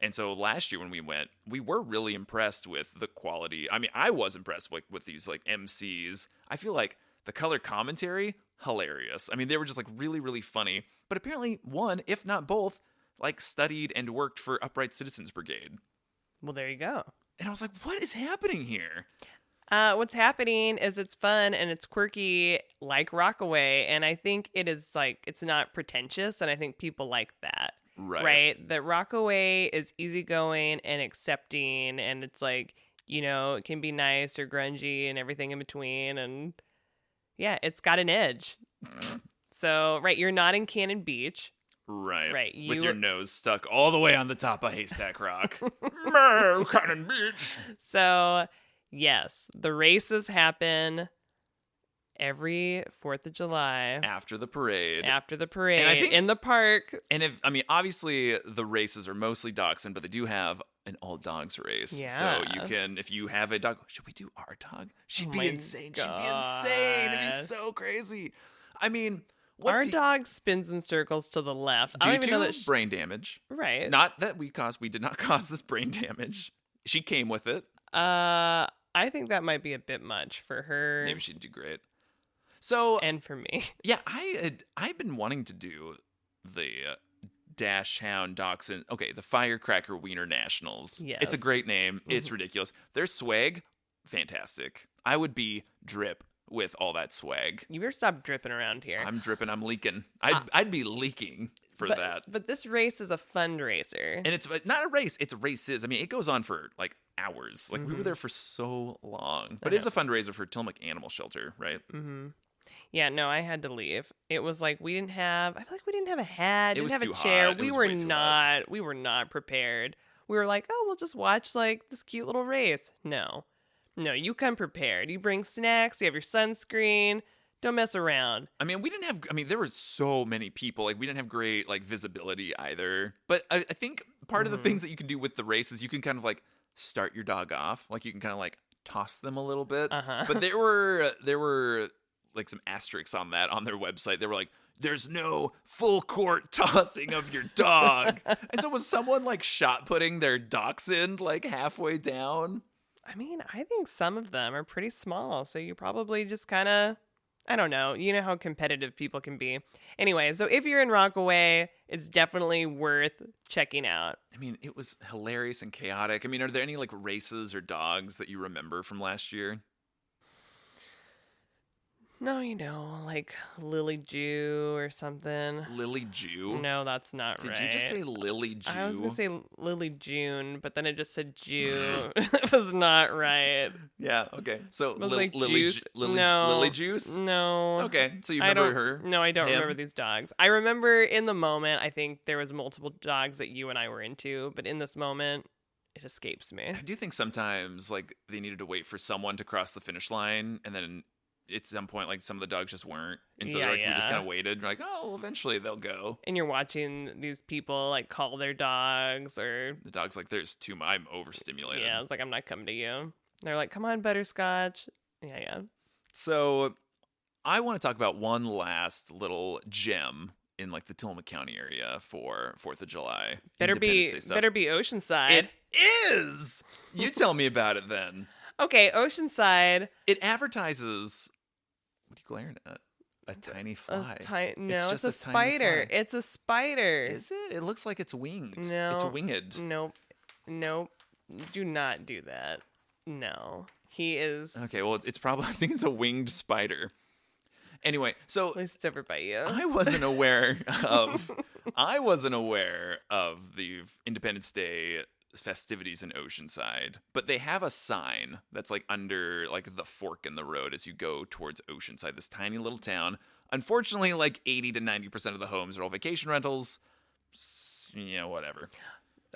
And so last year when we went, we were really impressed with the quality. I mean, I was impressed with these like MCs. I feel like the color commentary, hilarious. I mean, they were just like really, really funny. But apparently one, if not both, like studied and worked for Upright Citizens Brigade. Well, there you go. And I was like, what is happening here? What's happening is it's fun and it's quirky like Rockaway, and I think it is like, it's not pretentious, and I think people like that. Right. That Rockaway is easygoing and accepting, and it's like, you know, it can be nice or grungy and everything in between, and yeah, it's got an edge. So, right, you're not in Cannon Beach. Right. Right, With you- your nose stuck all the way on the top of Haystack Rock. Cannon Beach. So, yes, the races happen every 4th of July After the parade. after the parade I think- in the park. And obviously the races are mostly dachshund, but they do have an all dogs race. So Yeah. you can, if you have a dog, should we do our dog? She'd Oh be my insane. She'd be insane. It'd be gosh. so crazy. I mean, what Our do, dog spins in circles to the left. I due don't even know to that. brain damage. Right. Not that we did not cause this brain damage. She came with it. I think that might be a bit much for her. Maybe she'd do great. So and for me. yeah, I've been wanting to do the Dachshund Dachshund. Okay, the Firecracker Wiener Nationals. Yes. It's a great name. It's ridiculous. Their swag, fantastic. I would be drip with all that swag. You better stop dripping around here. I'm dripping. I'm leaking. I'd be leaking for that. But this race is a fundraiser. And it's not a race. It's races. I mean, it goes on for like hours. Like we were there for so long. But it's a fundraiser for Tillamook Animal Shelter, right? Mm-hmm. Yeah, no, I had to leave. It was like I feel like we didn't have a hat, It was didn't have too a chair. hot. It was way too hot. We were not prepared. We were like, oh, we'll just watch like this cute little race. No, you come prepared. You bring snacks. You have your sunscreen. Don't mess around. I mean, there were so many people. Like, we didn't have great, like, visibility either. But I think part of the things that you can do with the race is you can kind of, like, start your dog off. Like, you can kind of, like, toss them a little bit. But there were, like, some asterisks on that on their website. They were like, there's no full court tossing of your dog. And so was someone, like, shot putting their dachshund, like, halfway down? I mean, I think some of them are pretty small. So you probably just kind of... I don't know. You know how competitive people can be. Anyway, so if you're in Rockaway, it's definitely worth checking out. I mean, it was hilarious and chaotic. I mean, are there any like races or dogs that you remember from last year? No, like Lily Jew or something. Lily Jew? No, that's not right. Did you just say Lily Jew? I was going to say Lily June, but then it just said Jew. It was not right. Yeah, okay. So it was like Lily juice. Lily Juice? No. Okay, so you remember her? No, I don't remember these dogs. I remember in the moment, I think there was multiple dogs that you and I were into, but in this moment, it escapes me. I do think sometimes like they needed to wait for someone to cross the finish line, and then at some point, like some of the dogs just weren't, and so we just kind of waited. We're like, oh, well, eventually they'll go. And you're watching these people like call their dogs, or the dog's like, "There's too much. I'm overstimulated." Yeah, it's like I'm not coming to you. They're like, "Come on, butterscotch." Yeah. So, I want to talk about one last little gem in like the Tillamook County area for 4th of July. Better be Oceanside. It is. You tell me about it then. Okay, Oceanside. It advertises. What are you glaring at? A tiny fly. No, it's a spider. It's a spider. Is it? It looks like it's winged. No. It's winged. Nope. Do not do that. No. He is. Okay, well, it's probably, I think it's a winged spider. Anyway, so. At least it's over by you. I wasn't aware of the Independence Day festivities in Oceanside, but they have a sign that's like under like the fork in the road as you go towards Oceanside, this tiny little town. Unfortunately, like 80 to 90% of the homes are all vacation rentals. Yeah, whatever.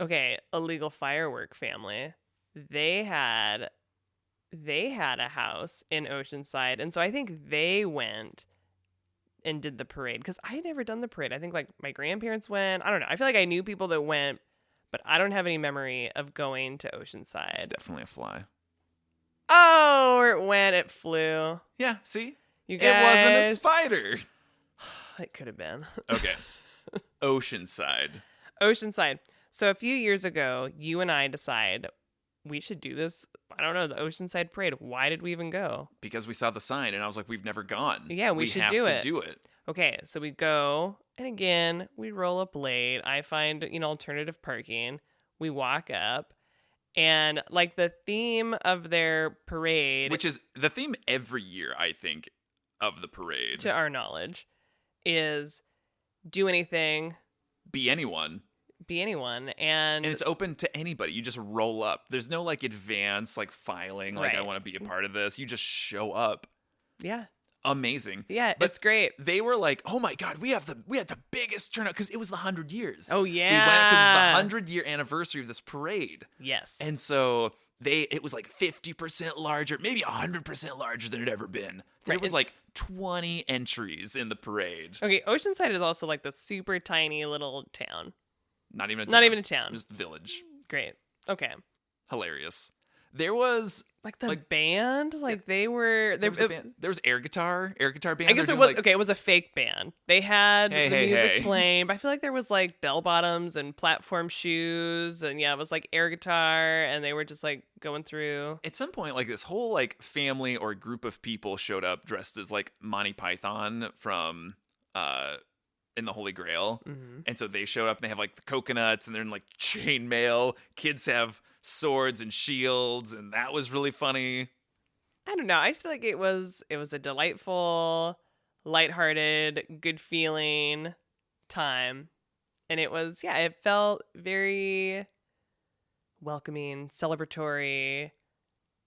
Okay, illegal firework family. They had a house in Oceanside, and so I think they went and did the parade because I had never done the parade. I think like my grandparents went. I don't know. I feel like I knew people that went, but I don't have any memory of going to Oceanside. It's definitely a fly. Oh, where it went, it flew. Yeah, see? You guys... It wasn't a spider. It could have been. Okay. Oceanside. So a few years ago, you and I decided we should do this. I don't know, the Oceanside Parade. Why did we even go? Because we saw the sign, and I was like, we've never gone. Yeah, we should do it. Do it. Okay, so we go, and again, we roll up late. I find, alternative parking. We walk up, and like the theme of their parade, which is the theme every year, I think, of the parade, to our knowledge, is do anything, be anyone, and it's open to anybody. You just roll up. There's no like advance, like filing, like I want to be a part of this. You just show up. Yeah. Amazing. Yeah, but it's great. They were like, "Oh my god, we had the biggest turnout because it was the 100 years." Oh yeah, we went because it's the 100-year anniversary of this parade. Yes, and so it was like 50% larger, maybe 100% larger than it ever been. There was like 20 entries in the parade. Okay, Oceanside is also like the super tiny little town. Not even a town. Not even a town. Just a village. Great. Okay. Hilarious. There was Like the band, like they were. There was, a band. There was air guitar band. I guess it was okay. It was a fake band. They had the music hey. playing, but I feel like there was like bell bottoms and platform shoes, and yeah, it was like air guitar, and they were just like going through. At some point, like this whole like family or group of people showed up dressed as like Monty Python from in the Holy Grail, and so they showed up and they have like the coconuts and they're in like chainmail. Kids have swords and shields, and that was really funny. I don't know. I just feel like it was a delightful, lighthearted, good feeling time. And it felt very welcoming, celebratory,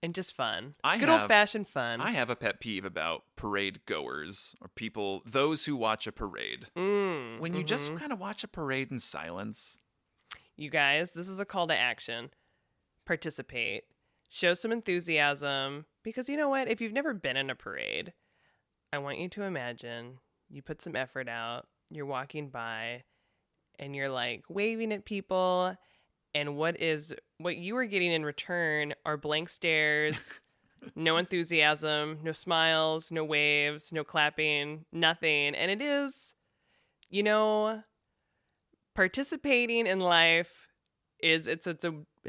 and just fun. Good old-fashioned fun. I have a pet peeve about parade goers or people, those who watch a parade. When you just kind of watch a parade in silence. You guys, this is a call to action. Participate. Show some enthusiasm. Because you know what? If you've never been in a parade, I want you to imagine you put some effort out, you're walking by, and you're like waving at people, and what you are getting in return are blank stares, no enthusiasm, no smiles, no waves, no clapping, nothing. And it is, participating in life it's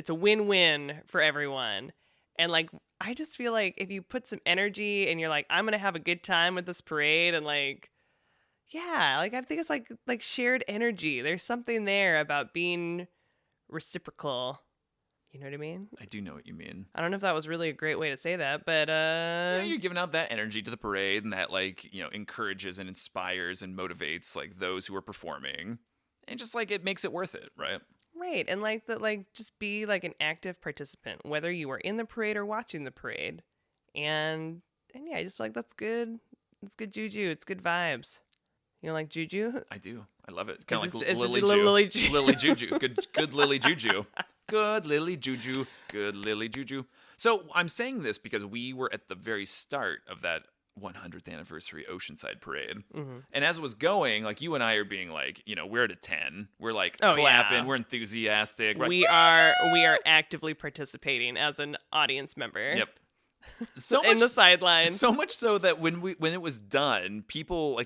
a win-win for everyone. And like, I just feel like if you put some energy and you're like, I'm going to have a good time with this parade, and like, yeah, like I think it's like shared energy. There's something there about being reciprocal. You know what I mean? I do know what you mean. I don't know if that was really a great way to say that, but you're giving out that energy to the parade, and that like, encourages and inspires and motivates like those who are performing. And just like it makes it worth it, right? Right. And like that, like just be like an active participant, whether you are in the parade or watching the parade. And yeah, I just feel like that's good. It's good juju. It's good vibes. You don't like juju? I do. I love it. Kind of like Lily Juju. Lily Juju. Good Lily Juju. Good Lily Juju. Good Lily Juju. So I'm saying this because we were at the very start of that 100th anniversary Oceanside parade. And as it was going, like you and I are being like, we're at a 10. We're like clapping. Yeah. We're enthusiastic. Right? We are actively participating as an audience member. Yep. In the sidelines. So much so that when it was done,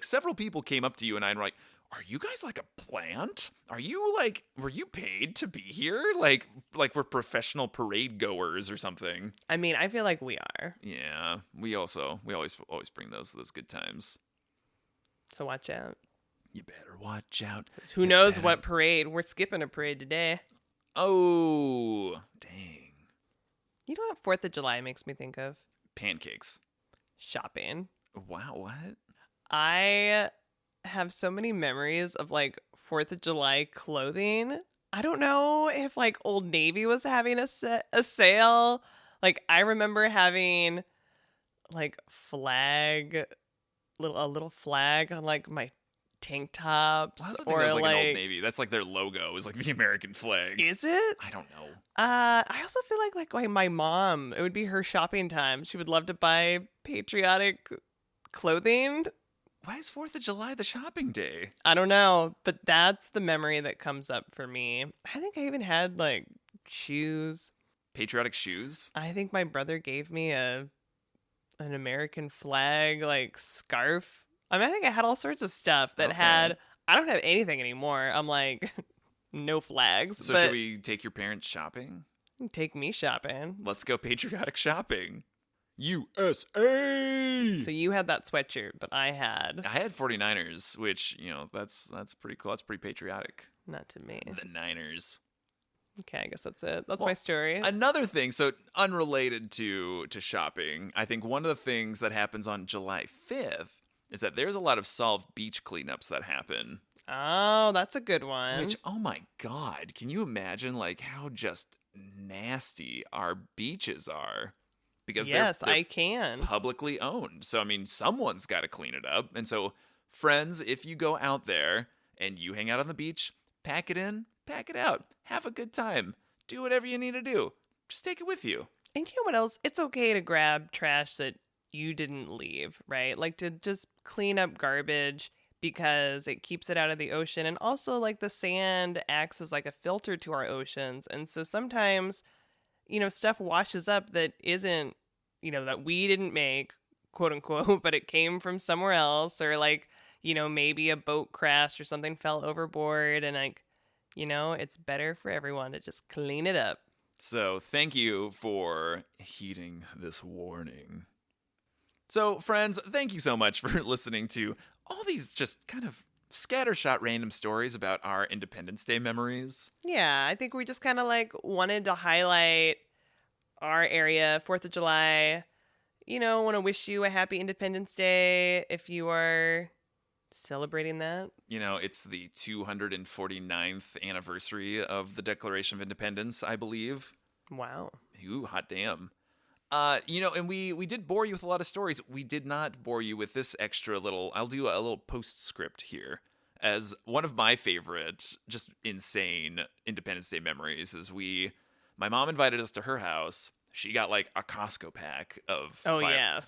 several people came up to you and I and were like, are you guys like a plant? Are you like, were you paid to be here? Like we're professional parade goers or something. I mean, I feel like we are. Yeah. We always bring those good times. So watch out. You better watch out. Who knows what parade? We're skipping a parade today. Oh, dang. You know what 4th of July makes me think of? Pancakes. Shopping. Wow, what? I have so many memories of like 4th of July clothing. I don't know if like Old Navy was having a sale. Like I remember having like a little flag on like my tank tops. Well, I think it was like an Old Navy. That's like their logo is like the American flag. Is it? I don't know. I also feel like my mom, it would be her shopping time. She would love to buy patriotic clothing. Why is 4th of July the shopping day? I don't know, but that's the memory that comes up for me. I think I even had like shoes. Patriotic shoes? I think my brother gave me an American flag like scarf. I mean, I think I had all sorts of stuff that had. I don't have anything anymore. I'm like, no flags. So should we take your parents shopping? Take me shopping. Let's go patriotic shopping. USA. So you had that sweatshirt, but I had 49ers, which that's pretty cool. That's pretty patriotic. Not to me. The Niners. Okay, I guess that's it. That's my story. Another thing, so unrelated to shopping, I think one of the things that happens on July 5th is that there's a lot of solved beach cleanups that happen. Oh, that's a good one. Which, oh my God, can you imagine like how just nasty our beaches are? Because they're I can. Publicly owned. So, I mean, someone's got to clean it up. And so, friends, if you go out there and you hang out on the beach, pack it in, pack it out. Have a good time. Do whatever you need to do. Just take it with you. And you know what else? It's okay to grab trash that you didn't leave, right? Like to just clean up garbage because it keeps it out of the ocean. And also, like the sand acts as like a filter to our oceans. And so sometimes stuff washes up that isn't, that we didn't make, quote unquote, but it came from somewhere else, or like, maybe a boat crashed or something fell overboard, and like, it's better for everyone to just clean it up. So thank you for heeding this warning. So friends, thank you so much for listening to all these just kind of scattershot random stories about our Independence Day memories. Yeah, I think we just kind of like wanted to highlight our area, 4th of July. Want to wish you a happy Independence Day if you are celebrating that. It's the 249th anniversary of the Declaration of Independence, I believe. Wow. Ooh, hot damn. And we did bore you with a lot of stories. We did not bore you with this extra little, I'll do a little postscript here. As one of my favorite, just insane Independence Day memories is my mom invited us to her house. She got like a Costco pack of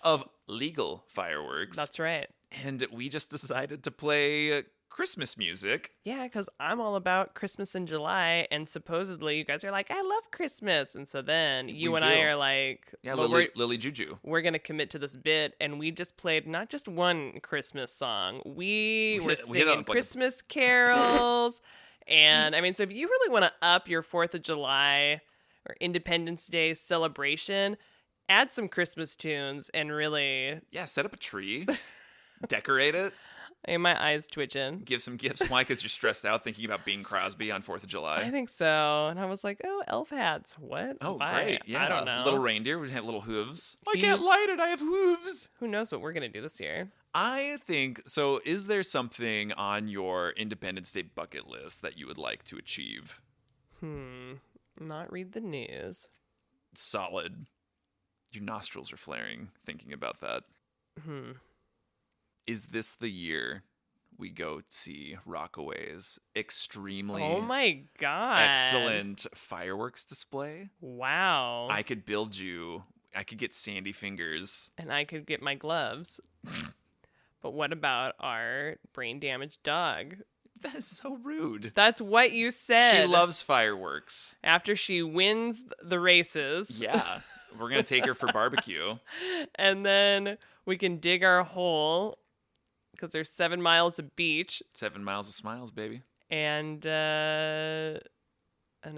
of legal fireworks. That's right. And we just decided to play Christmas music. Yeah, because I'm all about Christmas in July, and supposedly you guys are like, I love Christmas. And so then you and I are like, yeah, well, Lily Juju. We're going to commit to this bit, and we just played not just one Christmas song. We were singing Christmas carols. And I mean, so if you really want to up your 4th of July or Independence Day celebration, add some Christmas tunes and really... Yeah, set up a tree. Decorate it. And my eyes twitching. Give some gifts. Why? Because you're stressed out thinking about Bing Crosby on 4th of July. I think so. And I was like, oh, elf hats. What? Oh, why? Great. Yeah. I don't know. Little reindeer. We have little hooves. I can't light it. I have hooves. Who knows what we're going to do this year? I think, so is there something on your Independence Day bucket list that you would like to achieve? Not read the news. Solid. Your nostrils are flaring thinking about that. Is this the year we go see Rockaway's extremely excellent fireworks display? Wow. I could get sandy fingers. And I could get my gloves. But what about our brain damaged dog? That is so rude. That's what you said. She loves fireworks. After she wins the races. Yeah. We're going to take her for barbecue. And then we can dig our hole because there's 7 miles of beach. 7 miles of smiles, baby. And I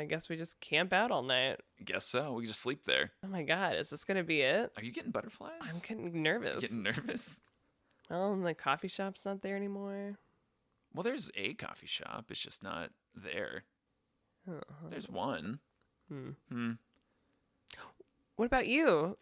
guess we just camp out all night. Guess so. We can just sleep there. Oh my God. Is this going to be it? Are you getting butterflies? I'm getting nervous. Getting nervous? Well, and the coffee shop's not there anymore. Well, there's a coffee shop. It's just not there. There's one. What about you?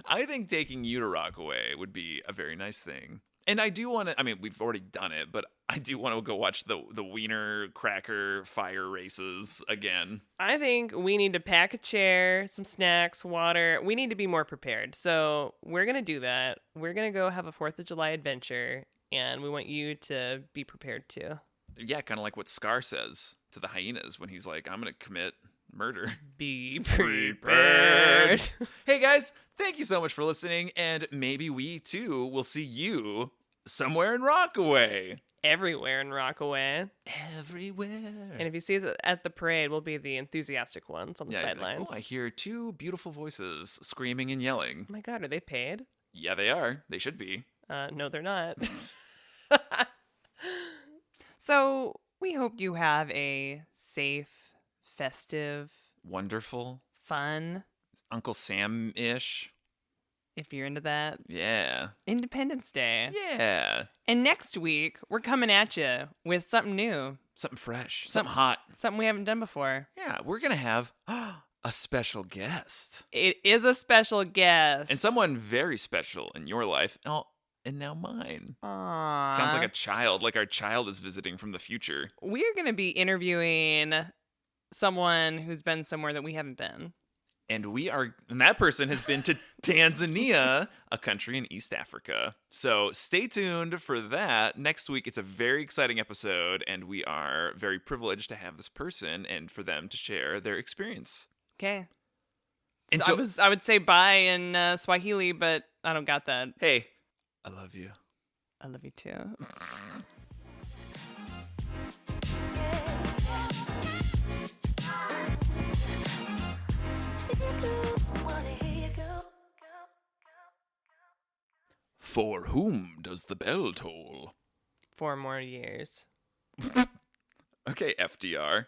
I think taking you to Rockaway would be a very nice thing. And I do want to, I mean, we've already done it, but I do want to go watch the Wiener Cracker fire races again. I think we need to pack a chair, some snacks, water. We need to be more prepared. So we're going to do that. We're going to go have a 4th of July adventure, and we want you to be prepared too. Yeah, kind of like what Scar says to the hyenas when he's like, I'm going to commit murder. Be prepared. Hey guys, thank you so much for listening, and maybe we too will see you somewhere in Rockaway. Everywhere in Rockaway. Everywhere. And if you see us at the parade, we'll be the enthusiastic ones on the sidelines. Like, I hear 2 beautiful voices screaming and yelling. Oh my God, are they paid? Yeah, they are. They should be. No, they're not. So we hope you have a safe, festive, wonderful, fun, Uncle Sam-ish, if you're into that. Yeah. Independence Day. Yeah. And next week, we're coming at you with something new. Something fresh. Something hot. Something we haven't done before. Yeah, we're going to have a special guest. It is a special guest. And someone very special in your life. Oh, and now mine. Aww. Sounds like a child, like our child is visiting from the future. We're going to be interviewing someone who's been somewhere that we haven't been. And that person has been to Tanzania, a country in East Africa. So stay tuned for that. Next week, it's a very exciting episode, and we are very privileged to have this person and for them to share their experience. Okay. So I would say bye in Swahili, but I don't got that. Hey, I love you. I love you too. For whom does the bell toll? 4 more years. Okay, FDR.